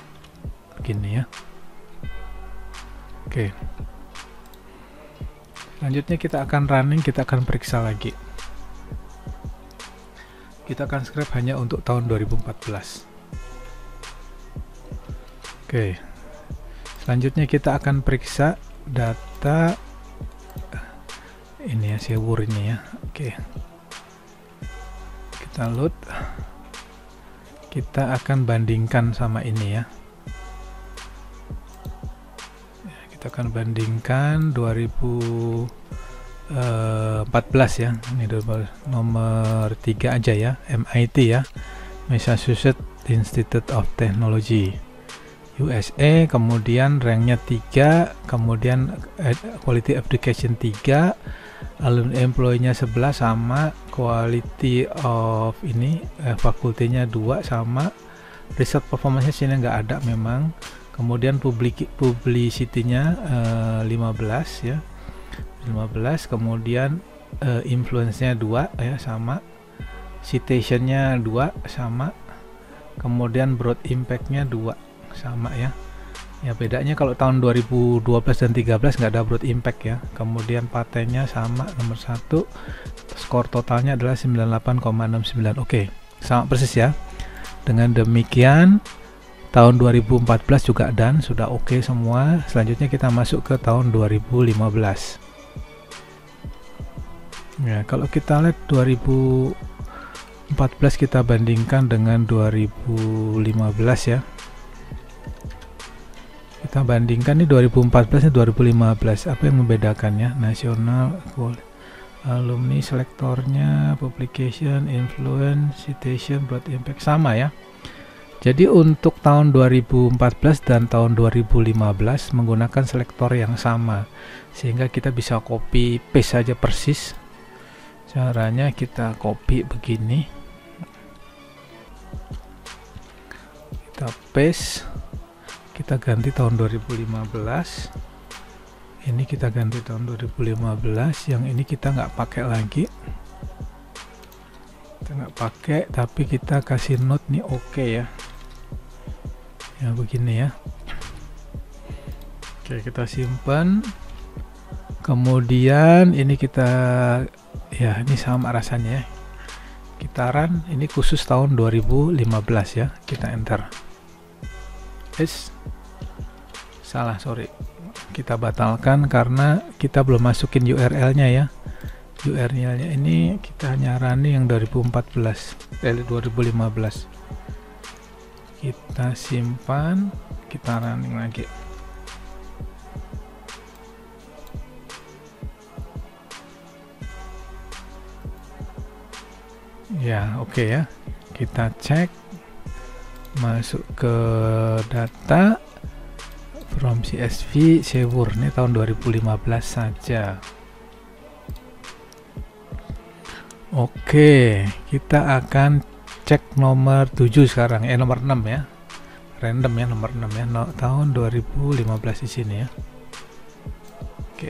Begini ya. Oke. Selanjutnya kita akan running, kita akan periksa lagi. Kita akan scrap hanya untuk tahun 2014. Oke. Selanjutnya kita akan periksa data ini ya, Sewur ini ya. Oke, kita load, kita akan bandingkan sama ini ya. Kita akan bandingkan 2014 ya, ini nomor 3 aja ya, MIT ya, Massachusetts Institute of Technology USA, kemudian ranknya 3, kemudian quality education 3, alumni employee-nya 11 sama, quality of ini fakultinya 2 sama, research performance-nya sini nggak ada memang, kemudian publicity-nya 15 ya, 15, kemudian influence-nya 2 ya, sama, citation-nya 2 sama, kemudian broad impact-nya 2 sama ya. Ya bedanya kalau tahun 2012 dan 13 nggak ada broad impact ya. Kemudian patennya sama, nomor 1, skor totalnya adalah 98,69. Oke, sama persis ya. Dengan demikian tahun 2014 juga dan sudah oke semua. Selanjutnya kita masuk ke tahun 2015. Ya, kalau kita lihat 2014 kita bandingkan dengan 2015 ya. Kita bandingkan nih 2014 dan 2015, apa yang membedakannya? Nasional, alumni, selektornya, publication, influence, citation, broad impact, sama ya. Jadi untuk tahun 2014 dan tahun 2015 menggunakan selektor yang sama, sehingga kita bisa copy paste saja persis. Caranya kita copy begini, kita paste, kita ganti tahun 2015, ini kita ganti tahun 2015, yang ini kita nggak pakai lagi, kita nggak pakai, tapi kita kasih note nih oke ya, ya begini ya. Oke, kita simpan, kemudian ini kita, ya ini sama rasanya ya, kita run, ini khusus tahun 2015 ya, kita enter. Salah, sorry, kita batalkan karena kita belum masukin URL-nya ya. URL-nya ini kita hanya running yang 2015, 2015. Kita simpan, kita running lagi. Ya, oke ya. Kita cek, masuk ke data from CSV Sewur, ini tahun 2015 saja. Oke, kita akan cek nomor 7 sekarang, nomor 6 ya, random ya, nomor 6 ya, tahun 2015 di sini ya. Oke,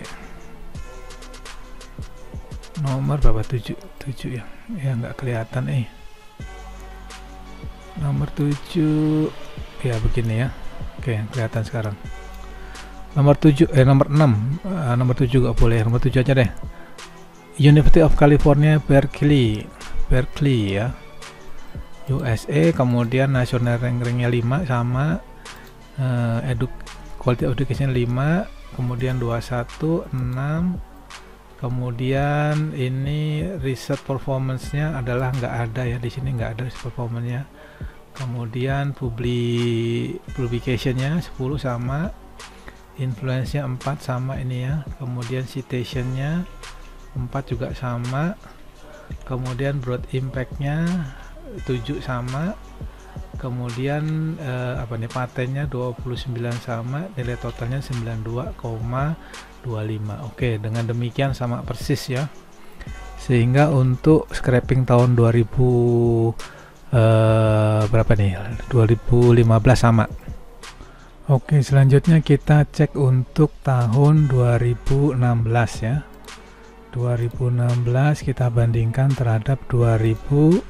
nomor berapa? 7 ya, ya nggak kelihatan nomor 7 ya, begini ya. Oke, kelihatan sekarang. Nomor 7 nomor 6, nomor 7 gak boleh, nomor 7 aja deh. University of California Berkeley ya, USA, kemudian national rankingnya 5 sama, quality of education 5, kemudian 21, 6, kemudian ini research performance-nya adalah nggak ada ya, di sini nggak ada research performance-nya. Kemudian publication-nya 10 sama, influence-nya 4 sama ini ya, kemudian citation-nya 4 juga sama, kemudian broad impact-nya 7 sama, kemudian patennya 29 sama, nilai totalnya 92,25. Oke, dengan demikian sama persis ya, sehingga untuk scraping tahun 2015 sama. Oke, selanjutnya kita cek untuk tahun 2016 ya. 2016 kita bandingkan terhadap 2015.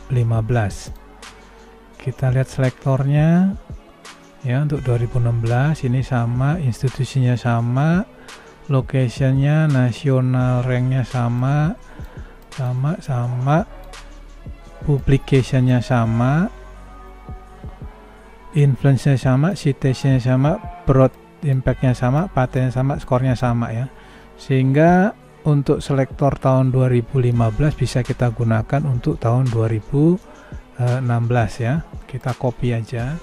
Kita lihat selektornya ya, untuk 2016 ini sama, institusinya sama, locationnya, nasional ranknya sama, publicationnya sama, influence-nya sama, citation-nya sama, broad impact-nya sama, patennya sama, skornya sama ya. Sehingga untuk selektor tahun 2015 bisa kita gunakan untuk tahun 2016 ya. Kita copy aja.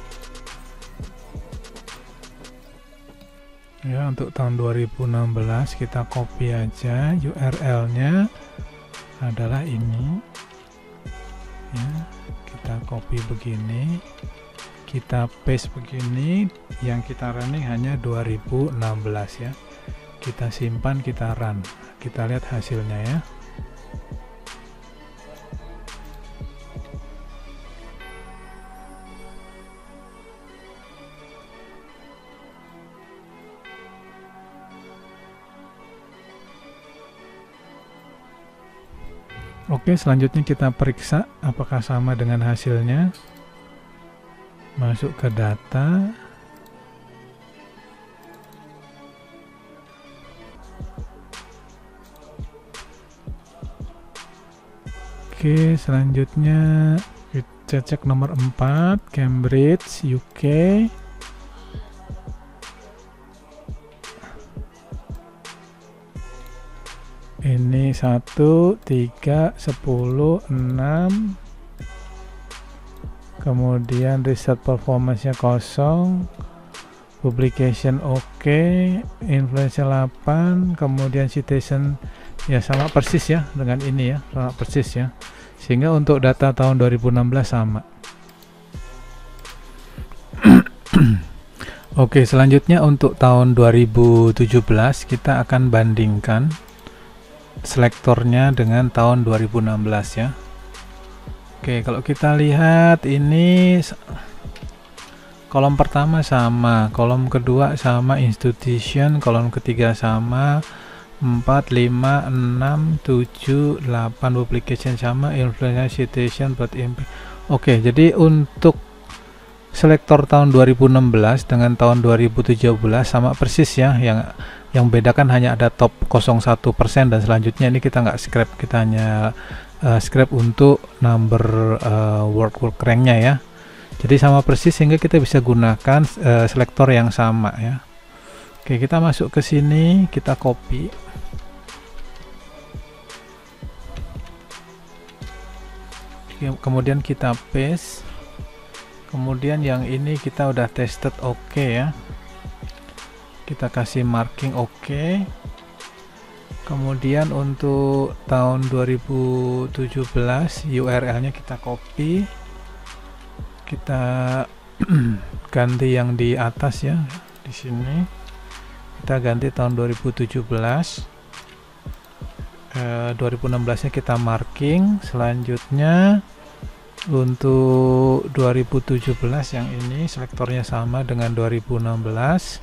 Ya, untuk tahun 2016 kita copy aja, URL-nya adalah ini. Ya, kita copy begini, kita paste begini, yang kita running hanya 2016 ya. Kita simpan, kita run, kita lihat hasilnya ya. Oke, selanjutnya kita periksa apakah sama dengan hasilnya. Masuk ke data. Oke, selanjutnya kita cek nomor 4, Cambridge, UK. Ini 1, 3, 10, 6. Kemudian riset performance-nya 0, publication oke, influence 8, kemudian citation ya sama persis ya dengan ini ya, sama persis ya. Sehingga untuk data tahun 2016 sama. Oke, selanjutnya untuk tahun 2017 kita akan bandingkan selektornya dengan tahun 2016 ya. Oke, kalau kita lihat ini kolom pertama sama, kolom kedua sama, institution, kolom ketiga sama, 4, 5, 6, 7, 8, publication sama, influence, citation, but impact. Oke, jadi untuk selektor tahun 2016 dengan tahun 2017 sama persis ya, yang bedakan hanya ada top 0,1% dan selanjutnya ini kita nggak scrap, kita hanya scrap untuk number work ranknya ya. Jadi sama persis sehingga kita bisa gunakan selektor yang sama ya. Oke, kita masuk ke sini, kita copy. Kemudian kita paste. Kemudian yang ini kita udah tested oke ya. Kita kasih marking oke. Kemudian untuk tahun 2017 URL-nya kita copy. Kita ganti yang di atas ya, di sini. Kita ganti tahun 2017. 2016-nya kita marking. Selanjutnya untuk 2017 yang ini selektornya sama dengan 2016.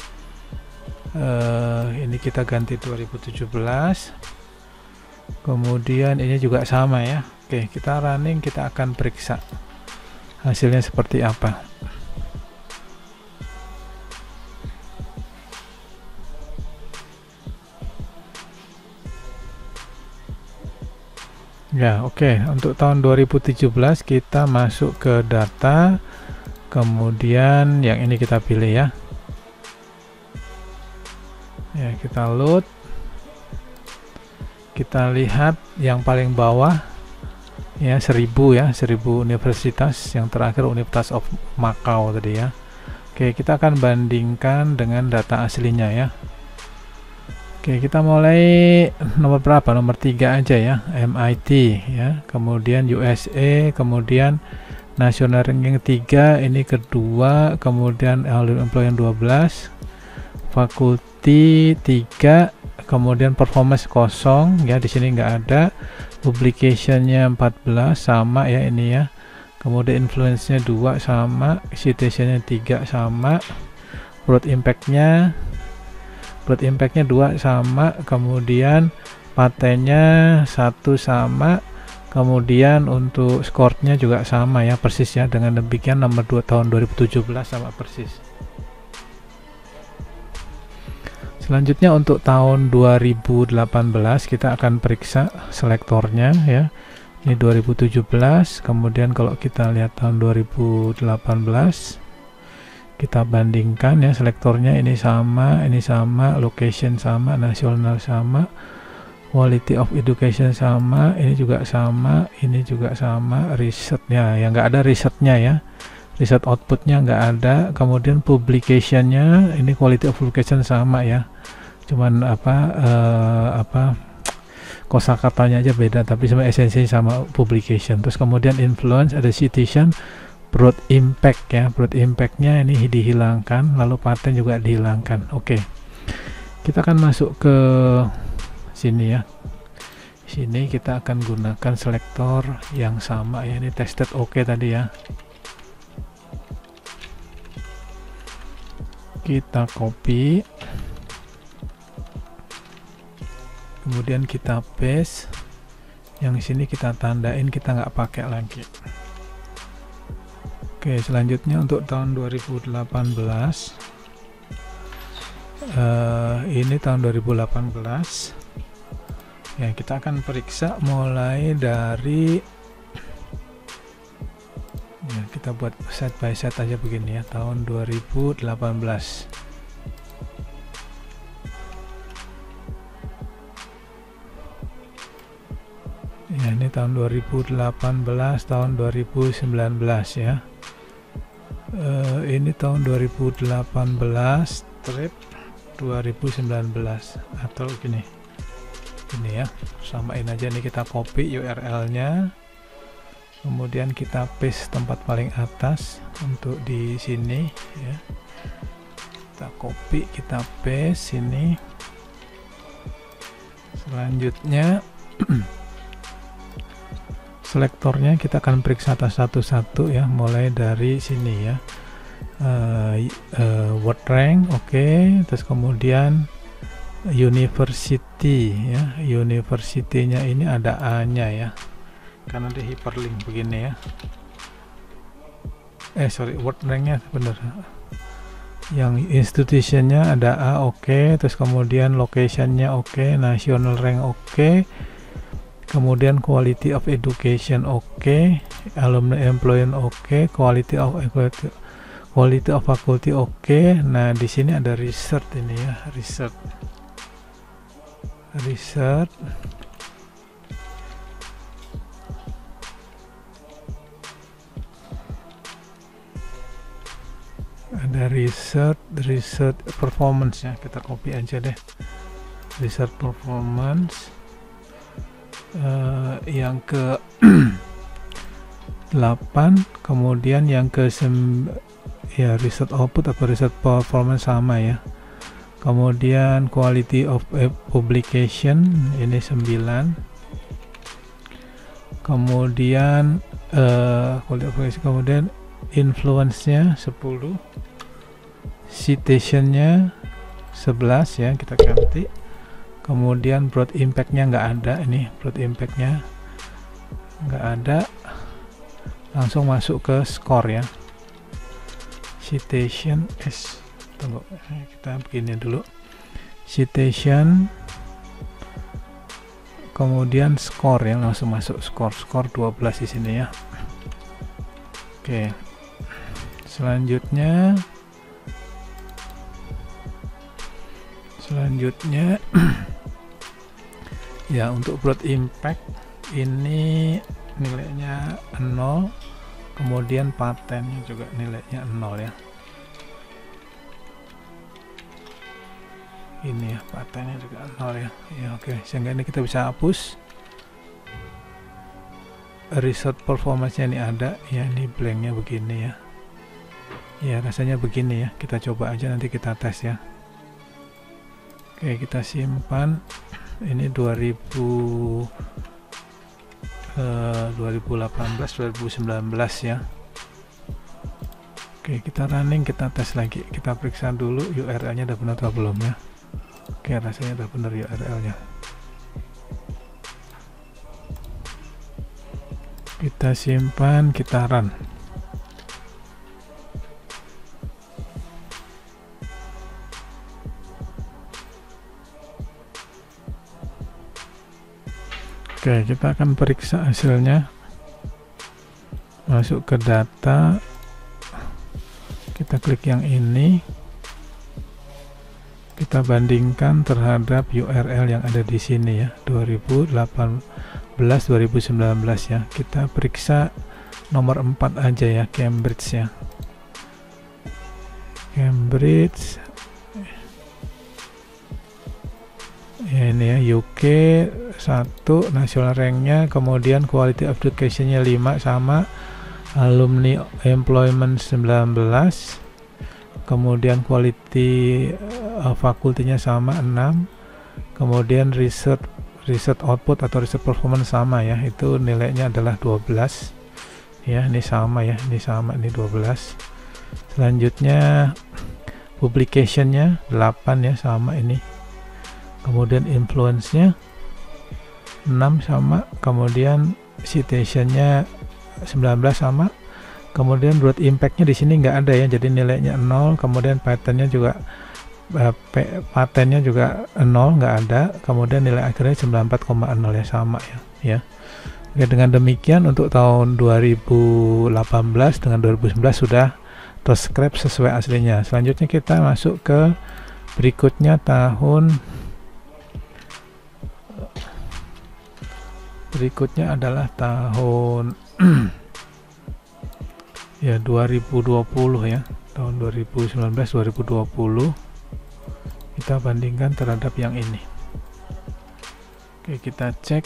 Ini kita ganti 2017. Kemudian ini juga sama ya. Oke, kita running, kita akan periksa hasilnya seperti apa. Ya, oke. Untuk tahun 2017 kita masuk ke data. Kemudian yang ini kita pilih ya. Ya, kita load. Kita lihat yang paling bawah ya, 1000 ya, 1000 universitas, yang terakhir Universitas of Macau tadi ya. Oke, kita akan bandingkan dengan data aslinya ya. Oke, kita mulai nomor berapa? Nomor 3 aja ya, MIT ya. Kemudian USA, kemudian National Ranking 3, ini kedua, kemudian Employee 12, Fakulti 3, kemudian Performance 0 ya, di sini nggak ada. Publicationnya 14 sama ya ini ya. Kemudian influence-nya 2 sama, citation-nya 3 sama, broad impact-nya 2 sama, kemudian patennya 1 sama, kemudian untuk score-nya juga sama ya, persis ya. Dengan demikian nomor 2 tahun 2017 sama persis. Selanjutnya untuk tahun 2018 kita akan periksa selektornya ya. Ini 2017, kemudian kalau kita lihat tahun 2018 kita bandingkan ya, selektornya ini sama, location sama, nasional sama, quality of education sama, ini juga sama, ini juga sama, risetnya yang nggak ada risetnya ya, riset outputnya nggak ada. Kemudian publicationnya ini quality of publication sama ya, cuman kosakatanya aja beda, tapi sama esensinya sama, publication. Terus kemudian influence ada citation, broad impact ya, broad impact-nya ini dihilangkan, lalu paten juga dihilangkan. Oke, kita akan masuk ke sini ya. Sini kita akan gunakan selektor yang sama ya, ini tested oke tadi ya. Kita copy, kemudian kita paste, Yang sini kita tandain, kita nggak pakai lagi. Oke, selanjutnya untuk tahun 2018, ini tahun 2018 ya, kita akan periksa mulai dari ya, kita buat set by set aja begini ya, tahun 2018. Ya, ini tahun 2018, tahun 2019 ya. Ini tahun 2018 strip 2019 atau gini. Ini ya, samain aja nih, kita copy URL-nya. Kemudian kita paste tempat paling atas untuk di sini ya. Kita copy, kita paste sini. Selanjutnya selektornya kita akan periksa satu-satu ya, mulai dari sini ya. Word rank, oke. Terus kemudian university ya, university-nya ini ada A-nya ya, karena di hyperlink begini ya. Sorry, word rank-nya bener. Yang institutionnya ada A, oke. Terus kemudian location-nya oke, national rank oke. Kemudian quality of education oke, alumni employment oke, quality of faculty oke. Nah, di sini ada research ini ya, research. Ada research performance ya, kita copy aja deh. Research performance yang ke 8, kemudian yang ke ya, research output atau research performance sama ya. Kemudian quality of publication ini 9. Kemudian kemudian influence-nya 10. Citation-nya 11 ya, kita ganti. Kemudian broad impact-nya nggak ada, ini broad impact-nya nggak ada. Langsung masuk ke score ya. Citation tunggu, kita begini dulu. Citation, kemudian score ya, langsung masuk skor 12 di sini ya. Oke, selanjutnya ya, untuk broad impact ini nilainya 0, kemudian patennya juga nilainya 0 ya. Ini ya, patennya juga 0 ya. Ya oke, sehingga ini kita bisa hapus. Research performance-nya ini ada ya, ini blanknya begini ya. Ya rasanya begini ya, kita coba aja, nanti kita tes ya. Oke, kita simpan. Ini 2018 2019 ya. Oke, kita running, kita tes lagi, kita periksa dulu URL-nya udah benar atau belum ya. Oke, rasanya udah benar URL-nya. Kita simpan, kita run. Oke, kita akan periksa hasilnya. Masuk ke data, kita klik yang ini, kita bandingkan terhadap URL yang ada di sini ya, 2018 2019 ya. Kita periksa nomor 4 aja ya, Cambridge ya. Cambridge ya, ini ya, UK 1, national rank-nya, kemudian quality of education-nya 5 sama, alumni employment 19, kemudian quality fakultinya sama 6, kemudian research output atau research performance sama ya, itu nilainya adalah 12 ya, ini sama ya, ini sama, ini 12. Selanjutnya publication-nya 8 ya, sama ini. Kemudian influence-nya 6 sama, kemudian citationnya 19 sama, kemudian root impactnya di sini nggak ada ya, jadi nilainya 0, kemudian patennya juga 0 nggak ada, kemudian nilai akhirnya 94,0 ya, sama ya. Oke, dengan demikian untuk tahun 2018 dengan 2019 sudah terscrap sesuai aslinya. Selanjutnya kita masuk ke berikutnya, berikutnya adalah tahun ya 2020 ya, tahun 2019-2020 kita bandingkan terhadap yang ini. Oke, kita cek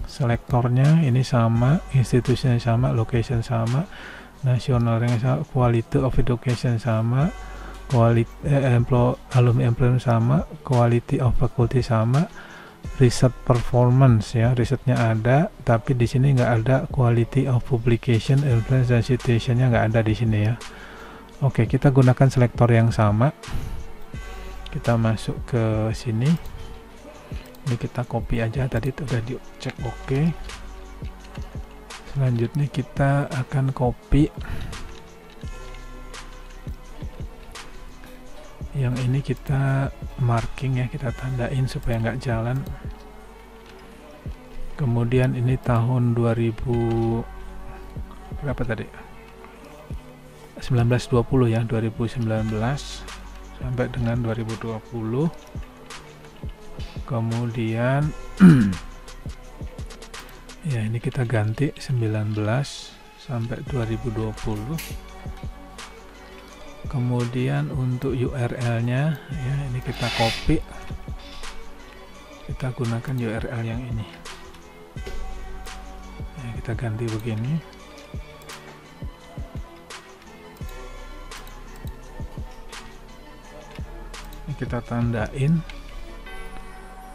selektornya ini sama, institusinya sama, location sama, national rank sama, quality of education sama, quality alumni employment sama, quality of faculty sama, research performance ya, risetnya ada, tapi di sini nggak ada quality of publication, influence dan citationnya nggak ada di sini ya. Oke, kita gunakan selektor yang sama, kita masuk ke sini, ini kita copy aja, tadi udah dicek oke. Selanjutnya kita akan copy yang ini, kita marking ya, kita tandain supaya nggak jalan. Kemudian ini tahun 2000 berapa tadi, 1920 ya, 2019 sampai dengan 2020. Kemudian ya ini kita ganti 19 sampai 2020. Kemudian untuk URL-nya ya, ini kita copy, kita gunakan URL yang ini ya, kita ganti begini. Ini kita tandain.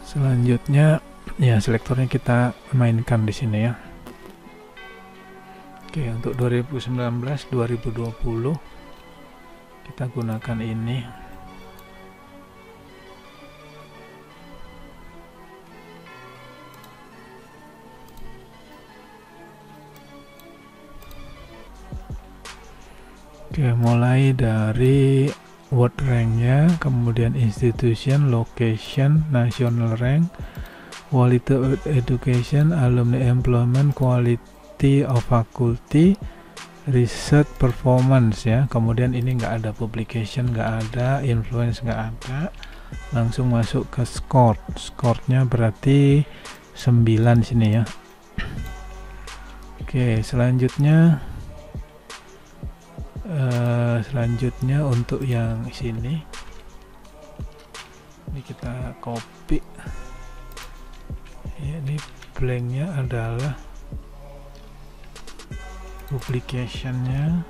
Selanjutnya ya, selektornya kita mainkan di sini ya. Oke, untuk 2019-2020 kita gunakan ini. Oke, mulai dari word rank-nya, kemudian institution, location, national rank, quality of education, alumni employment, quality of faculty, research performance ya. Kemudian ini nggak ada publication, nggak ada influence, nggak ada. Langsung masuk ke score. Score-nya berarti 9 sini ya. Oke, selanjutnya untuk yang sini ini kita copy ya, ini blanknya adalah publicationnya,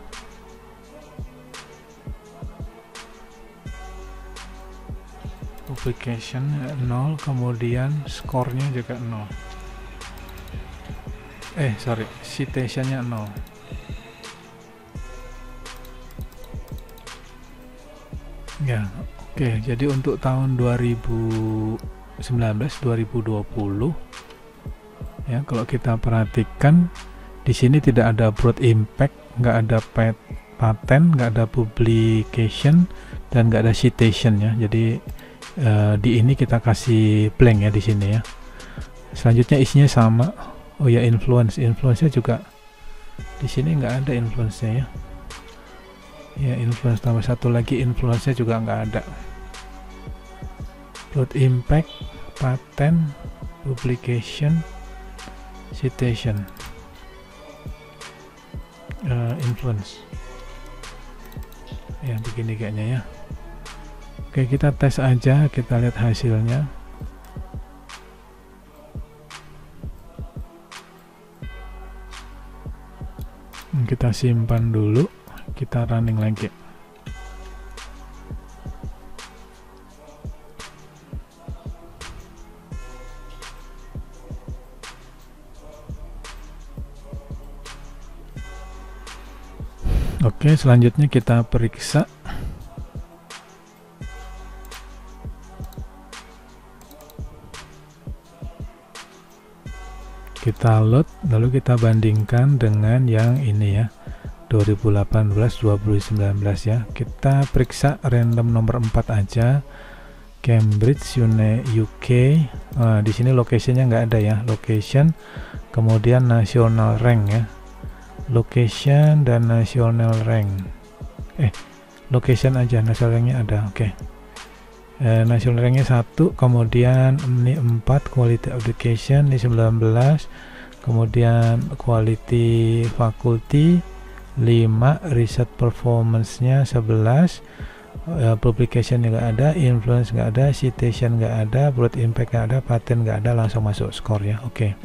publication 0, kemudian skornya juga 0, citationnya 0. Ya, oke. Jadi untuk tahun 2019-2020 ya, kalau kita perhatikan di sini tidak ada broad impact, nggak ada patent, nggak ada publication, dan nggak ada citation ya. Jadi di ini kita kasih blank ya di sini ya. Selanjutnya isinya sama. Oh ya, influence-nya juga di sini nggak ada influence-nya ya. Ya, influence tambah satu lagi, influence-nya juga nggak ada. Broad impact, patent, publication, citation, influence ya, begini kayaknya ya. Oke, kita tes aja, kita lihat hasilnya. Kita simpan dulu, kita running lagi. Oke, selanjutnya kita periksa. kita load, lalu kita bandingkan dengan yang ini ya, 2018 2019 ya. Kita periksa random nomor 4 aja, Cambridge UK. Di sini locationnya nggak ada ya, location, kemudian national rank ya, location dan national rank. Location aja, national ranknya ada. Oke. National ranknya 1, kemudian ini 4, quality education ini 19, kemudian quality faculty 5, research performance-nya 11, publication nggak ada, influence nggak ada, citation nggak ada, broad impact nggak ada, patent nggak ada, langsung masuk skor ya. Oke.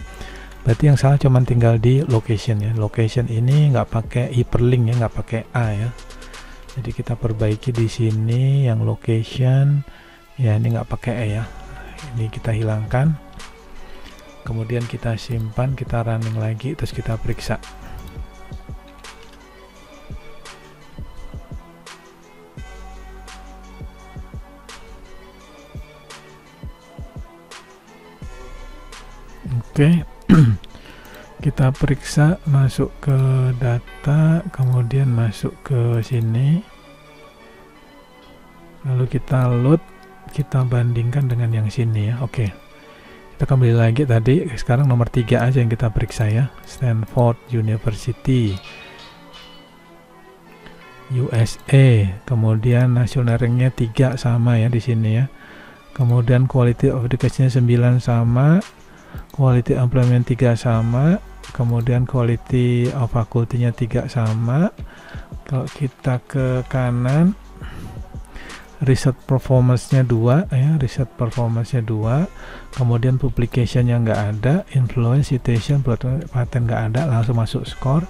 Berarti yang salah cuma tinggal di location ya. Location ini nggak pakai hyperlink ya, nggak pakai A ya. Jadi kita perbaiki di sini yang location ya, ini nggak pakai E ya. Ini kita hilangkan. Kemudian kita simpan, kita running lagi, terus kita periksa. Oke. Kita periksa, masuk ke data, kemudian masuk ke sini, lalu kita load, kita bandingkan dengan yang sini ya. Oke, kita kembali lagi tadi, sekarang nomor 3 aja yang kita periksa ya, Stanford University USA, kemudian national ranknya 3 sama ya di sini ya, kemudian quality of education 9 sama, quality employment 3 sama, kemudian quality of faculty-nya 3 sama. Kalau kita ke kanan, research performance-nya 2 ya, research performance-nya 2, kemudian publication-nya nggak ada, influence, citation, patent nggak ada, langsung masuk skor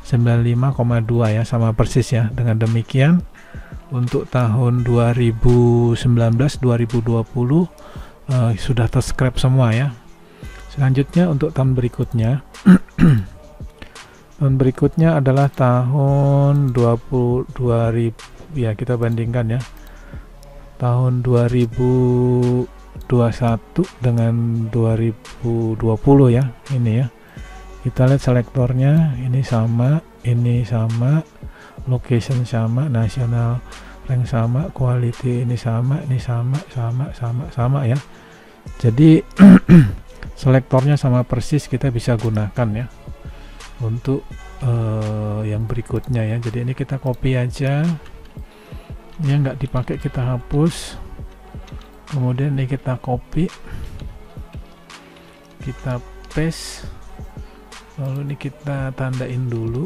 95,2 ya, sama persis ya. Dengan demikian untuk tahun 2019-2020 sudah terscrap semua ya. Selanjutnya untuk tahun berikutnya tahun berikutnya adalah tahun 2000 ya, kita bandingkan ya, tahun 2021 dengan 2020 ya, ini ya. Kita lihat selektornya, ini sama, location sama, national rank sama, quality ini sama ya. Jadi selektornya sama persis, kita bisa gunakan ya untuk yang berikutnya ya. Jadi ini kita copy aja, ini nggak dipakai kita hapus, kemudian ini kita copy, kita paste, lalu ini kita tandain dulu,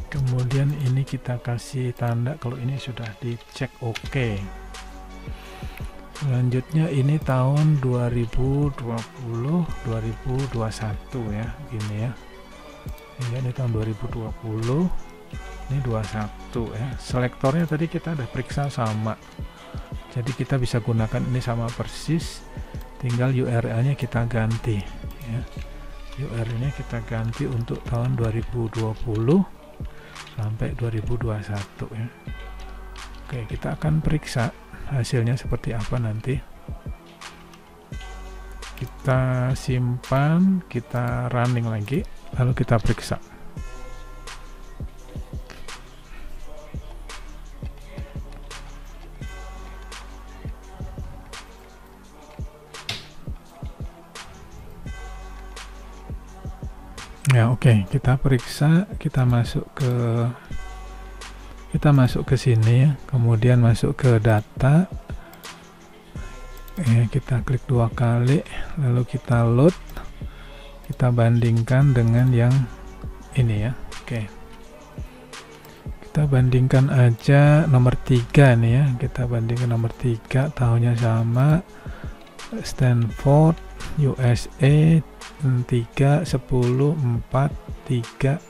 kemudian ini kita kasih tanda kalau ini sudah dicek oke. Selanjutnya ini tahun 2020 2021 ya, gini ya. Ini tahun 2020, ini 21 ya. Selektornya tadi kita udah periksa sama, jadi kita bisa gunakan ini sama persis, tinggal URL-nya kita ganti ya. URL-nya kita ganti untuk tahun 2020 sampai 2021 ya. Oke, kita akan periksa hasilnya seperti apa nanti. Kita simpan, kita running lagi, lalu kita periksa. Ya, oke, kita periksa, kita masuk ke sini ya, kemudian masuk ke data ya, kita klik 2 kali, lalu kita load, kita bandingkan dengan yang ini ya. Oke, kita bandingkan aja nomor 3 nih ya, kita bandingkan nomor 3, tahunnya sama, Stanford USA 3 10 4 3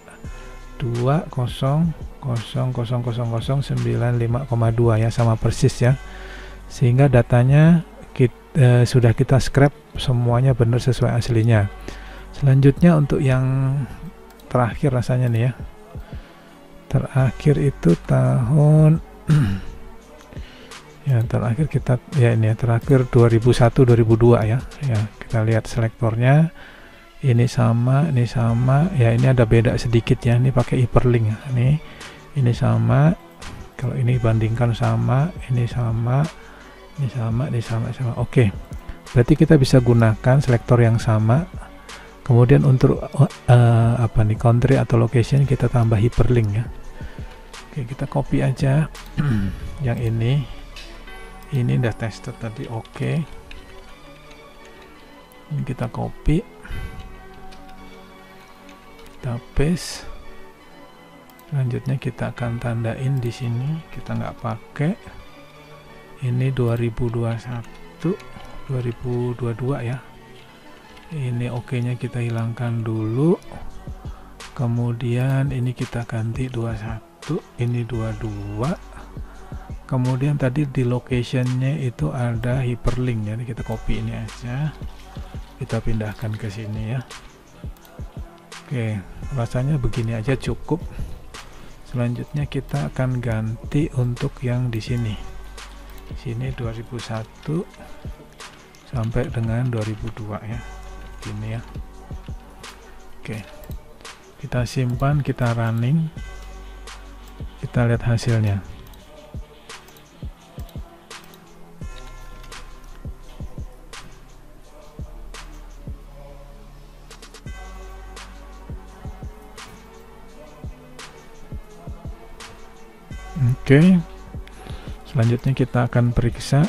2 0 0,00095,2 ya, sama persis ya, sehingga datanya sudah kita scrap semuanya benar sesuai aslinya. Selanjutnya untuk yang terakhir rasanya nih ya, terakhir itu tahun Ya, terakhir kita ya ini ya, terakhir 2001 2002 ya. Ya, kita lihat selektornya. Ini sama, ya ini ada beda sedikit ya. Ini pakai hyperlink ya. Ini sama. Kalau ini bandingkan sama, ini sama, ini sama, ini sama. Oke. Berarti kita bisa gunakan selektor yang sama. Kemudian untuk country atau location kita tambah hyperlink ya. Oke, kita copy aja yang ini udah tested tadi. Oke, ini kita copy, kita paste. Selanjutnya kita akan tandain di sini, kita nggak pakai ini 2021 2022 ya. Ini oke-nya kita hilangkan dulu, kemudian ini kita ganti 21, ini 22. Kemudian tadi di locationnya itu ada hyperlink, jadi kita copy ini aja, kita pindahkan ke sini ya. Oke, rasanya begini aja cukup. Selanjutnya kita akan ganti untuk yang di sini 2001 sampai dengan 2002 ya, ini ya. Oke, kita simpan, kita running, kita lihat hasilnya. Oke, selanjutnya kita akan periksa.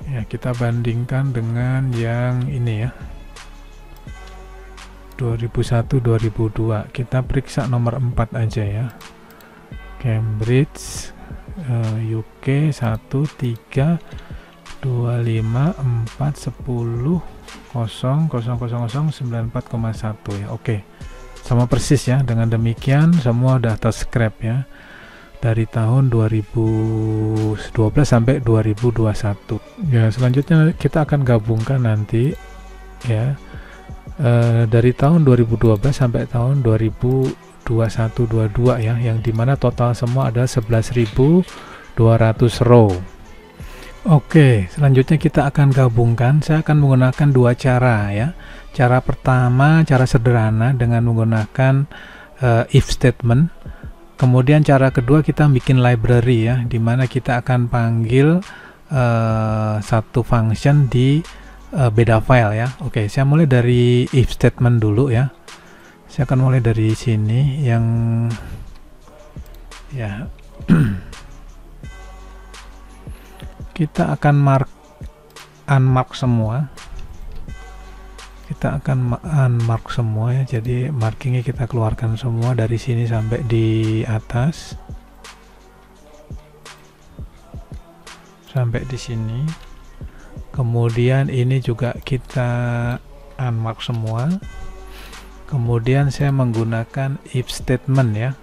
Ya, kita bandingkan dengan yang ini ya, 2001 2002. Kita periksa nomor 4 aja ya. Cambridge UK 13 25 4 10 0 0 0 0 94,1 ya. Oke, sama persis ya. Dengan demikian semua udah terscrap ya, dari tahun 2012 sampai 2021 ya. Selanjutnya kita akan gabungkan nanti ya, dari tahun 2012 sampai tahun 2021-22 ya, yang dimana total semua ada 11.200 row. Oke, selanjutnya kita akan gabungkan. Saya akan menggunakan dua cara ya. Cara pertama, cara sederhana dengan menggunakan if statement. Kemudian cara kedua kita bikin library ya, dimana kita akan panggil satu function di beda file ya. Oke, saya mulai dari if statement dulu ya. Saya akan mulai dari sini yang ya. Kita akan unmark semua. Kita akan unmark semua ya. Jadi markingnya kita keluarkan semua dari sini sampai di atas, sampai di sini. Kemudian ini juga kita unmark semua. Kemudian saya menggunakan if statement ya.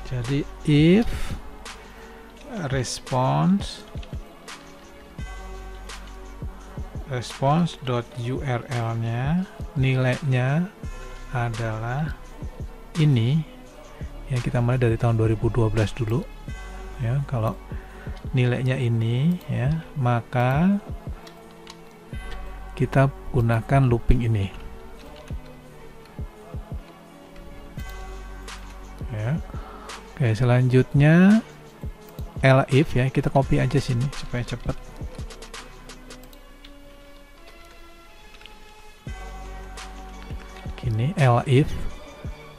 Jadi if response.url-nya nilainya adalah ini ya. Kita mulai dari tahun 2012 dulu ya. Kalau nilainya ini ya, maka kita gunakan looping ini ya. Oke, selanjutnya elif ya, kita copy aja sini supaya cepat. Gini, elif.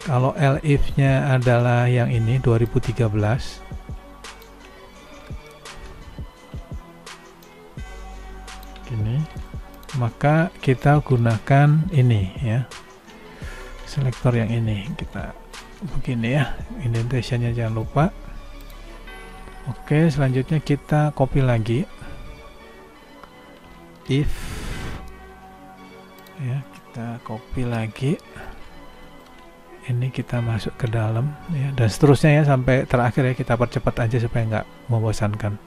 Kalau elif-nya adalah yang ini 2013, gini, maka kita gunakan ini ya, selektor yang ini. Kita begini ya, indentationnya jangan lupa. Oke, selanjutnya kita copy lagi if ya, kita copy lagi ini, kita masuk ke dalam ya, dan seterusnya ya sampai terakhir ya. Kita percepat aja supaya nggak membosankan.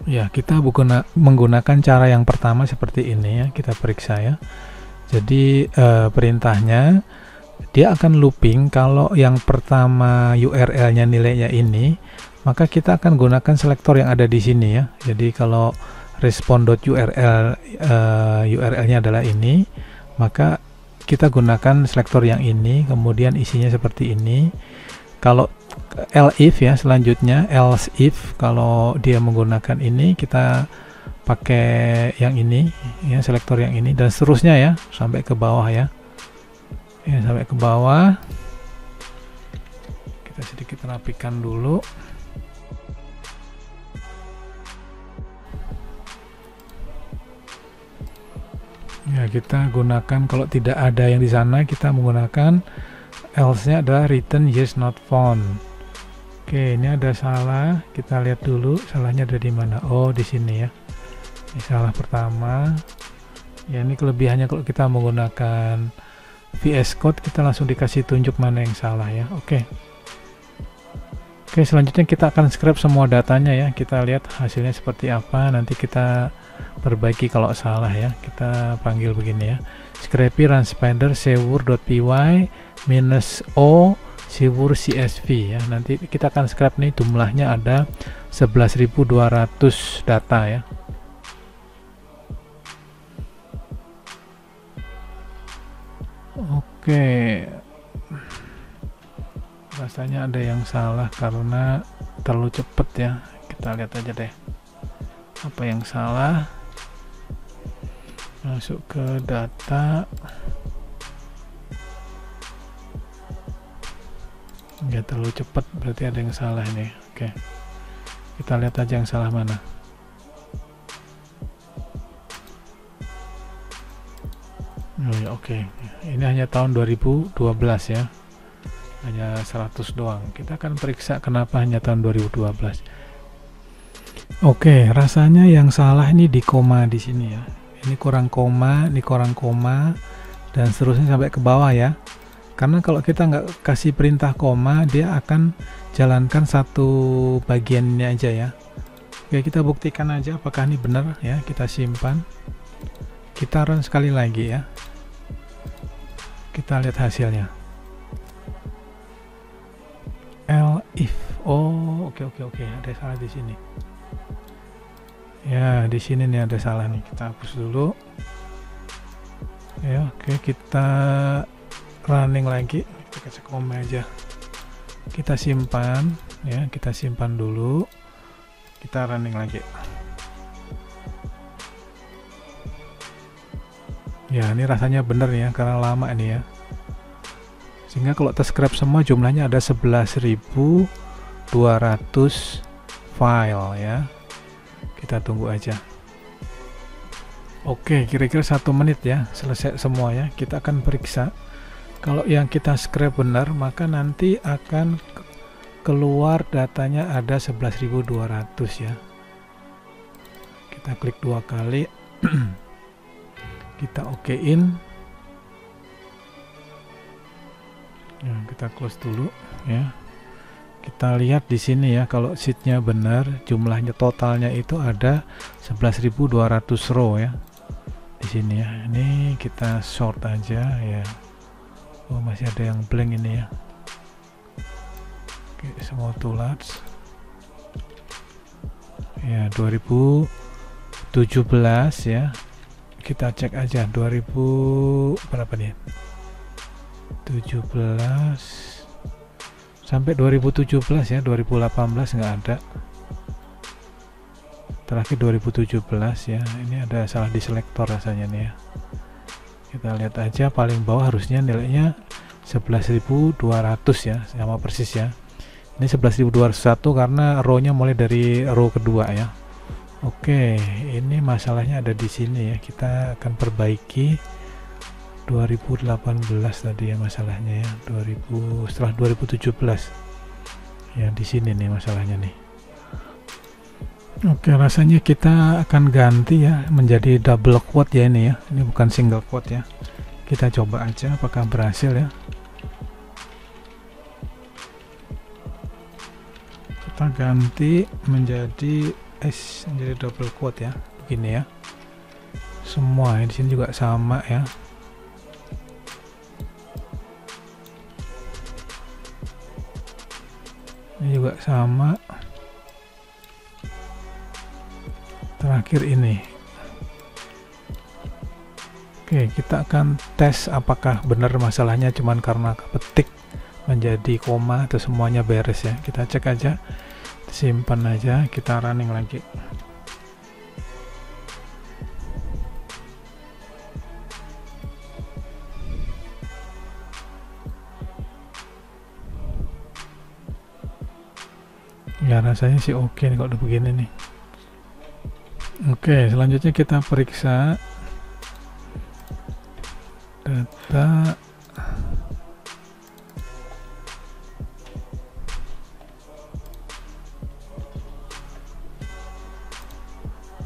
Ya, kita menggunakan cara yang pertama seperti ini ya, kita periksa ya. Jadi perintahnya dia akan looping kalau yang pertama URL-nya nilainya ini, maka kita akan gunakan selektor yang ada di sini ya. Jadi kalau respond.url URL-nya adalah ini, maka kita gunakan selektor yang ini, kemudian isinya seperti ini. Kalau else ya, selanjutnya else if kalau dia menggunakan ini, kita pakai yang ini ya, selektor yang ini, dan seterusnya ya sampai ke bawah ya. Ya, sampai ke bawah. Kita sedikit rapikan dulu. Ya, kita gunakan, kalau tidak ada yang di sana, kita menggunakan else-nya adalah return yes not found. Oke, ini ada salah. Kita lihat dulu salahnya ada di mana. Oh, di sini ya. Ini salah pertama. Ya, ini kelebihannya kalau kita menggunakan VS Code, kita langsung dikasih tunjuk mana yang salah ya. Oke, selanjutnya kita akan scrap semua datanya ya. Kita lihat hasilnya seperti apa. Nanti kita perbaiki kalau salah ya. Kita panggil begini ya, scrappy run spider sewur.py -o sewur csv ya. Nanti kita akan scrap nih, jumlahnya ada 11.200 data ya. Oke, rasanya ada yang salah karena terlalu cepet ya. Kita lihat aja deh apa yang salah. Masuk ke data. Nggak terlalu cepat, berarti ada yang salah nih. Oke, kita lihat aja yang salah mana. Oh ya, oke. Ini hanya tahun 2012 ya, hanya 100 doang. Kita akan periksa kenapa hanya tahun 2012. Oke, rasanya yang salah ini di koma di sini ya. Ini kurang koma, ini kurang koma, dan seterusnya sampai ke bawah ya. Karena kalau kita nggak kasih perintah koma, dia akan jalankan satu bagiannya aja ya. Oke, kita buktikan aja apakah ini benar ya. Kita simpan, kita run sekali lagi ya. Kita lihat hasilnya. If. Oh, oke, ada salah di sini. Ya, di sini nih ada salah nih. Kita hapus dulu. Ya, oke, kita running lagi. Kita kasih koma aja. Kita simpan ya, kita simpan dulu. Kita running lagi. Ya, ini rasanya bener ya, karena lama ini ya. Sehingga kalau terscrap semua jumlahnya ada 11.200 file ya. Kita tunggu aja. Oke, kira-kira 1 menit ya, selesai semua ya. Kita akan periksa. Kalau yang kita scrap benar, maka nanti akan keluar datanya ada 11.200 ya. Kita klik 2 kali. Kita okein ya, kita close dulu ya. Kita lihat di sini ya, kalau sheetnya benar, jumlahnya totalnya itu ada 11.200 row ya di sini ya. Ini kita sort aja ya. Oh, masih ada yang blank ini ya. Oke, semua tools ya, 2017 ya. Kita cek aja 2000 berapa nih, 17 sampai 2017 ya. 2018 nggak ada, terakhir 2017 ya. Ini ada salah di selektor rasanya nih ya. Kita lihat aja paling bawah harusnya nilainya 11.200 ya, sama persis ya. Ini 11.201 karena row-nya mulai dari row kedua ya. Oke, ini masalahnya ada di sini ya. Kita akan perbaiki 2018 tadi ya masalahnya ya. Setelah 2017 ya, di sini nih masalahnya nih. Oke, rasanya kita akan ganti ya menjadi double quote ya ini ya. Ini bukan single quote ya. Kita coba aja apakah berhasil ya. Kita ganti menjadi S jadi double quote ya, begini ya. Semua di sini juga sama ya. Ini juga sama. Terakhir ini. Oke, kita akan tes apakah benar masalahnya cuman karena kepetik menjadi koma atau semuanya beres ya. Kita cek aja, simpan aja, kita running lagi. Ya rasanya sih oke nih kalau udah begini nih. Oke, selanjutnya kita periksa data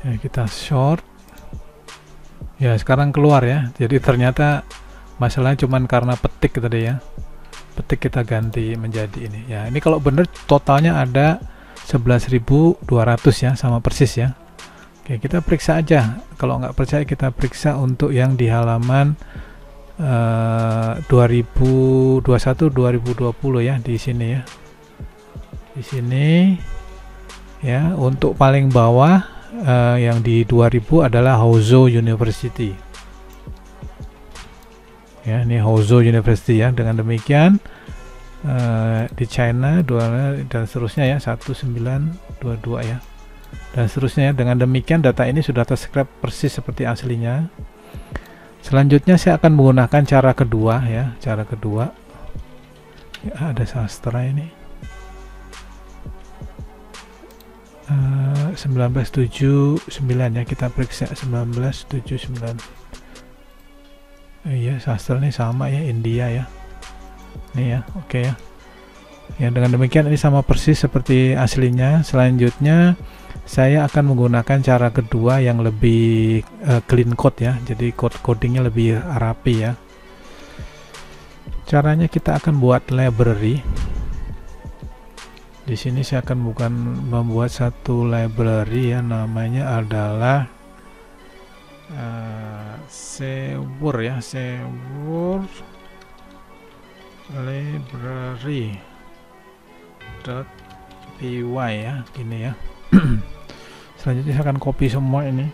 ya, kita short ya, sekarang keluar ya. Jadi ternyata masalahnya cuman karena petik tadi ya, petik kita ganti menjadi ini ya. Ini kalau bener totalnya ada 11.200 ya, sama persis ya. Oke, kita periksa aja. Kalau nggak percaya kita periksa untuk yang di halaman 2021-2020 ya, di sini ya. Di sini ya, untuk paling bawah yang di 2000 adalah Huzhou University. Ya, ini Huzhou University ya. Dengan demikian di China dan seterusnya ya, 1922 ya. Dan seterusnya ya. Dengan demikian data ini sudah terskrip persis seperti aslinya. Selanjutnya saya akan menggunakan cara kedua ya, cara kedua ya, ada sastra ini 1979 ya, kita periksa 1979. Iya, sastra ini sama ya, India ya, ini ya, oke ya. Ya, dengan demikian ini sama persis seperti aslinya. Selanjutnya saya akan menggunakan cara kedua yang lebih clean code ya, jadi codingnya lebih rapi ya. Caranya kita akan buat library. Di sini saya akan membuat satu library ya, namanya adalah Sewur ya, Sewur library .py ya, gini ya. Selanjutnya saya akan copy semua ini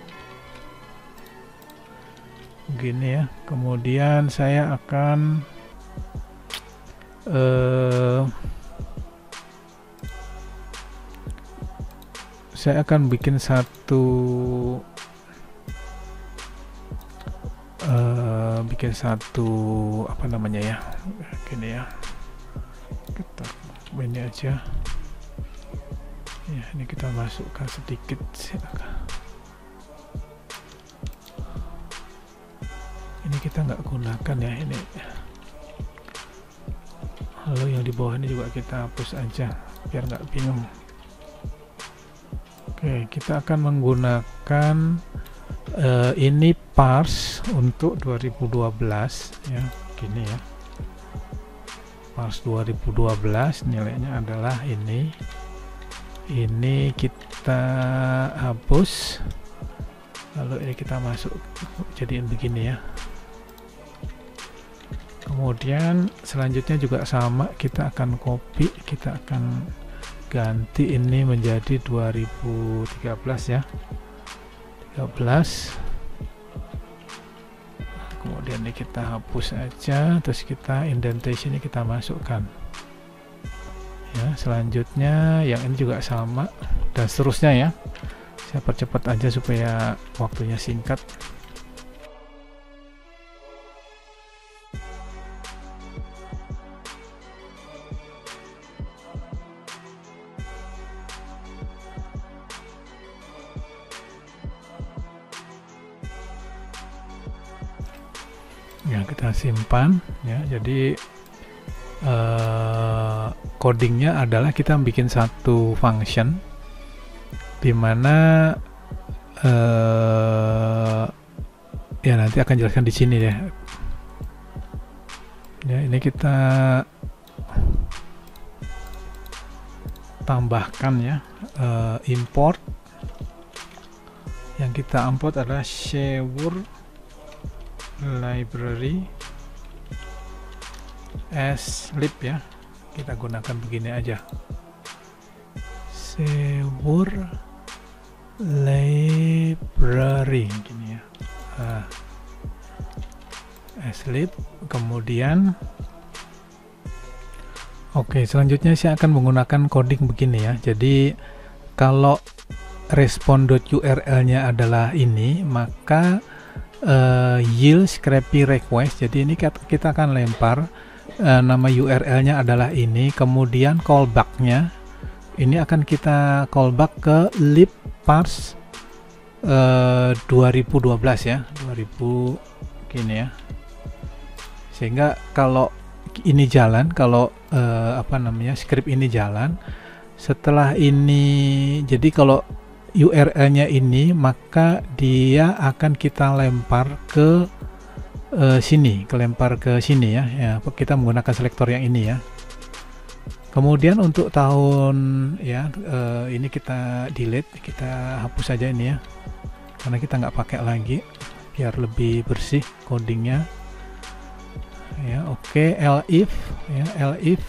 begini ya. Kemudian saya akan bikin satu apa namanya ya, gini ya, kita ini aja ya. Ini kita masukkan sedikit, ini kita nggak gunakan ya ini. Lalu yang di bawah ini juga kita hapus aja biar nggak bingung. Oke, kita akan menggunakan ini parse untuk 2012 ya, gini ya. Parse 2012 nilainya adalah ini kita hapus, lalu ini kita masuk jadiin begini ya. Kemudian selanjutnya juga sama, kita akan copy, kita akan ganti ini menjadi 2013 ya, 13. Kemudian ini kita hapus aja, terus kita indentation ini kita masukkan ya. Selanjutnya yang ini juga sama dan seterusnya ya. Saya percepat aja supaya waktunya singkat. Ya, kita simpan ya. Jadi codingnya adalah kita bikin satu function di mana ya nanti akan jelaskan di sini ya. Ya, ini kita tambahkan ya, import Yang kita import adalah Sewur library as lib ya. Kita gunakan begini aja, Sewur library gini ya, as lib. Kemudian oke, selanjutnya saya akan menggunakan coding begini ya. Jadi kalau respond.url nya adalah ini, maka yield scrappy request, jadi ini kita akan lempar nama URL nya adalah ini, kemudian callback nya ini akan kita callback ke lib parse 2012 ya, 2000 gini ya, sehingga kalau ini jalan, kalau script ini jalan setelah ini, jadi kalau URL-nya ini, maka dia akan kita lempar ke sini, ya. Kita menggunakan selektor yang ini ya. Kemudian untuk tahun ya, ini kita delete, kita hapus saja ini ya, karena kita nggak pakai lagi, biar lebih bersih codingnya. Ya, oke, elif ya, elif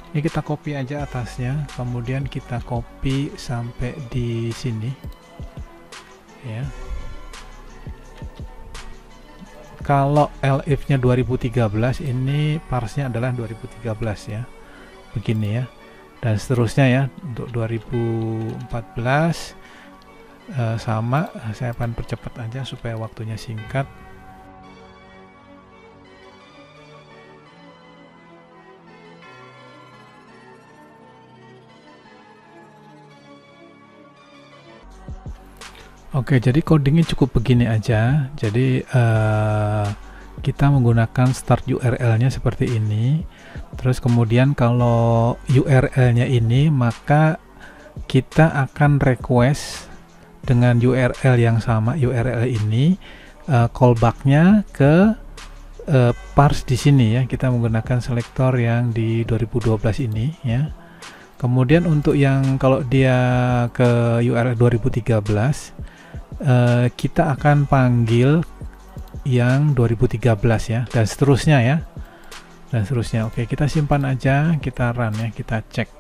ini kita copy aja atasnya, kemudian kita copy sampai di sini ya. Kalau elif nya 2013, ini parse-nya adalah 2013 ya, begini ya, dan seterusnya ya. Untuk 2014 sama, saya akan percepat aja supaya waktunya singkat. Oke, jadi codingnya cukup begini aja. Jadi kita menggunakan start URL-nya seperti ini. Terus kemudian kalau URL-nya ini, maka kita akan request dengan URL yang sama, URL ini, callback-nya ke parse di sini ya. Kita menggunakan selektor yang di 2012 ini ya. Kemudian untuk yang kalau dia ke URL 2013, kita akan panggil yang 2013 ya, dan seterusnya ya, dan seterusnya. Oke, kita simpan aja, kita run ya, kita cek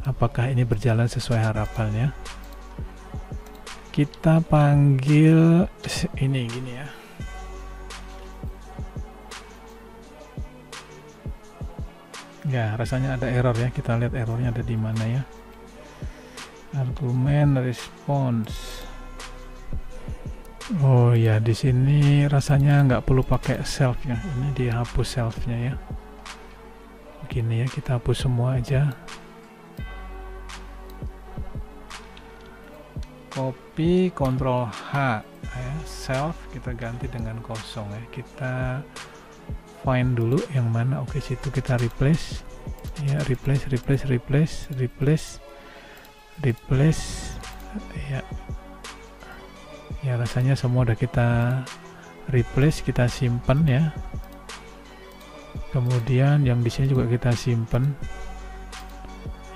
apakah ini berjalan sesuai harapannya. Kita panggil ini gini ya. Ya, rasanya ada error ya. Kita lihat errornya ada di mana ya. Argumen response. Oh ya, di sini rasanya nggak perlu pakai self ya. Ini dihapus selfnya ya. Begini ya, kita hapus semua aja. Copy, Ctrl H ya, self kita ganti dengan kosong ya. Kita find dulu yang mana. Oke, situ kita replace ya, replace ya. Ya, rasanya semua udah kita replace, kita simpan ya. Kemudian yang di sini juga kita simpan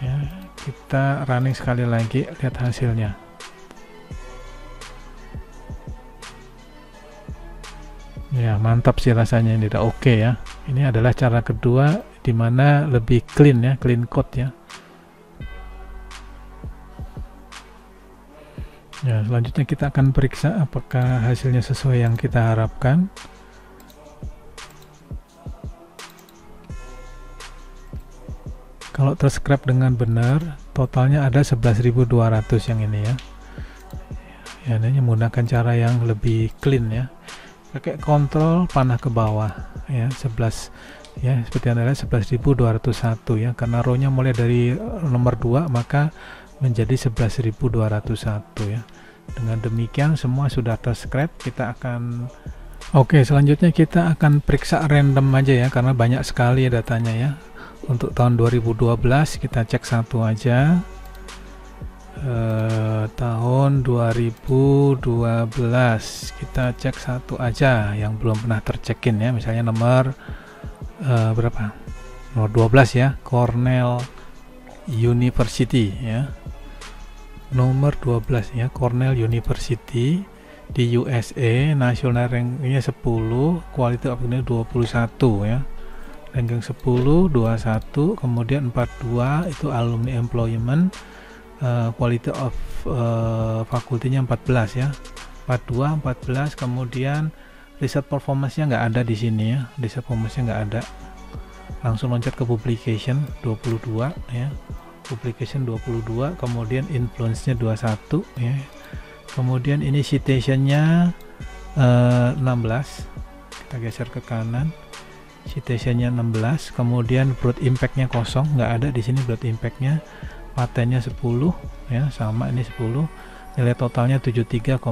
ya. Kita running sekali lagi, lihat hasilnya. Ya, mantap sih rasanya, ini udah oke ya. Ini adalah cara kedua dimana lebih clean ya, clean code ya. Ya, selanjutnya kita akan periksa apakah hasilnya sesuai yang kita harapkan. Kalau terscrap dengan benar, totalnya ada 11.200 yang ini ya. Ya, ini menggunakan cara yang lebih clean ya. Pakai kontrol panah ke bawah ya, 11 ya, seperti yang ada 11.201 ya, karena row-nya mulai dari nomor 2 maka menjadi 11.201 ya. Dengan demikian semua sudah terscrap. Kita akan selanjutnya kita akan periksa random aja ya, karena banyak sekali ya datanya ya. Untuk tahun 2012 kita cek satu aja. Tahun 2012 kita cek satu aja yang belum pernah tercekin ya, misalnya nomor berapa, nomor 12 ya, Cornell University ya. nomor 12 ya, Cornell University di USA, national rankingnya 10, quality of ini 21 ya, ranking 10, 21, kemudian 42 itu alumni employment, quality of fakultinya 14 ya, 42, 14, kemudian riset performance-nya nggak ada di sini ya, riset performance-nya nggak ada. Langsung loncat ke publication 22 ya, publication 22, kemudian influence-nya 21 ya. Kemudian ini citation-nya 16, kita geser ke kanan, citation-nya 16, kemudian broad impact-nya kosong, nggak ada di sini broad impact-nya, patennya 10 ya, sama ini 10, nilai totalnya 73,69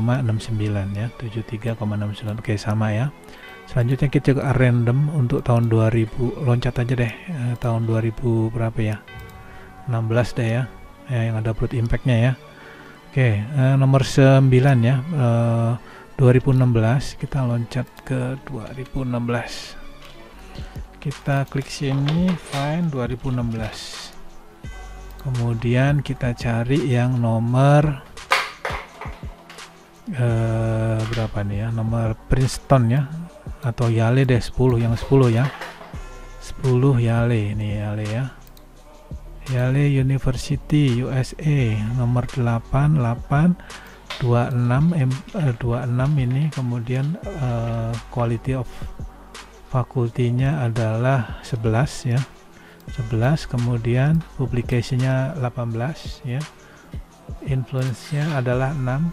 ya, 73,69. Oke, sama ya. Selanjutnya kita ke random untuk tahun 2000, loncat aja deh tahun 2000 berapa ya, 16 deh ya, yang ada broad impact-nya ya. Oke, nomor 9 ya, 2016, kita loncat ke 2016, kita klik sini, find 2016, kemudian kita cari yang nomor berapa nih ya, nomor Princeton ya, atau Yale deh, 10, yang 10 ya, 10 Yale, ini Yale ya, Yale University USA, nomor 8826 ini, kemudian quality of fakultinya adalah 11 ya, 11, kemudian publication-nya 18 ya, influence-nya adalah 6,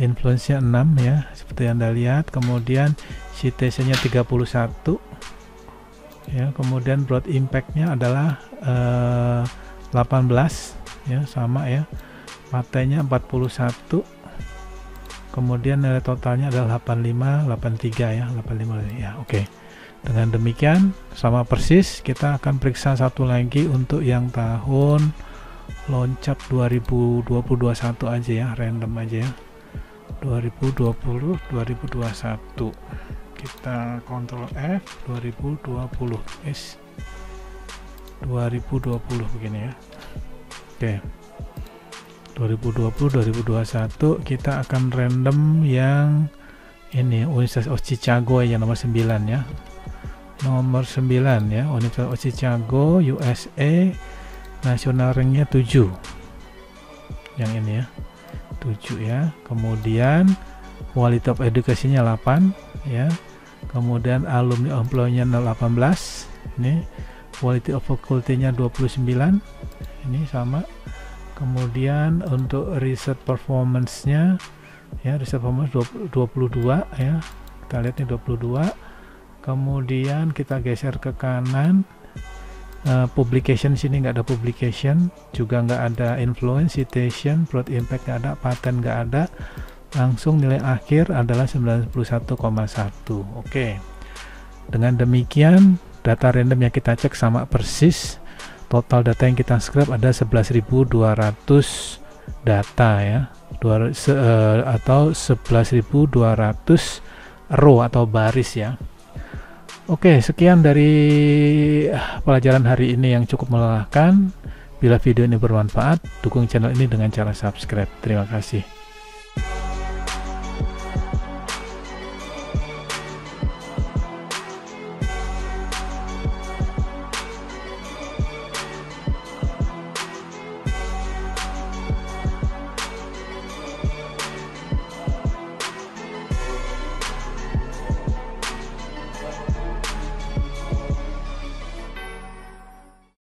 influence-nya 6 ya, seperti yang Anda lihat, kemudian citation-nya 31 ya, kemudian broad impact-nya adalah 18 ya, sama ya, patennya 41, kemudian nilai totalnya adalah 85, 83 ya, 85 ya. Oke, dengan demikian sama persis, kita akan periksa satu lagi untuk yang tahun loncat 2021 aja ya, random aja ya, 2020 2021, kita Ctrl F, 2020 S 2020 begini ya. Oke, 2020 2021 kita akan random yang ini, University of Chicago ya, nomor 9 ya, nomor 9 ya, University of Chicago USA, national ranknya 7, yang ini ya, 7 ya, kemudian quality of education-nya 8 ya, kemudian alumni employee-nya 18, ini quality of faculty-nya 29, ini sama, kemudian untuk research performance-nya ya, research performance 22 ya, kita lihat nih 22, kemudian kita geser ke kanan, publication sini nggak ada publication, juga nggak ada influence, citation, broad impact nggak ada, patent nggak ada, langsung nilai akhir adalah 91,1. Oke, dengan demikian data random yang kita cek sama persis, total data yang kita scrap ada 11.200 data ya, atau 11.200 row atau baris ya. Oke, sekian dari pelajaran hari ini yang cukup melelahkan. Bila video ini bermanfaat, dukung channel ini dengan cara subscribe. Terima kasih.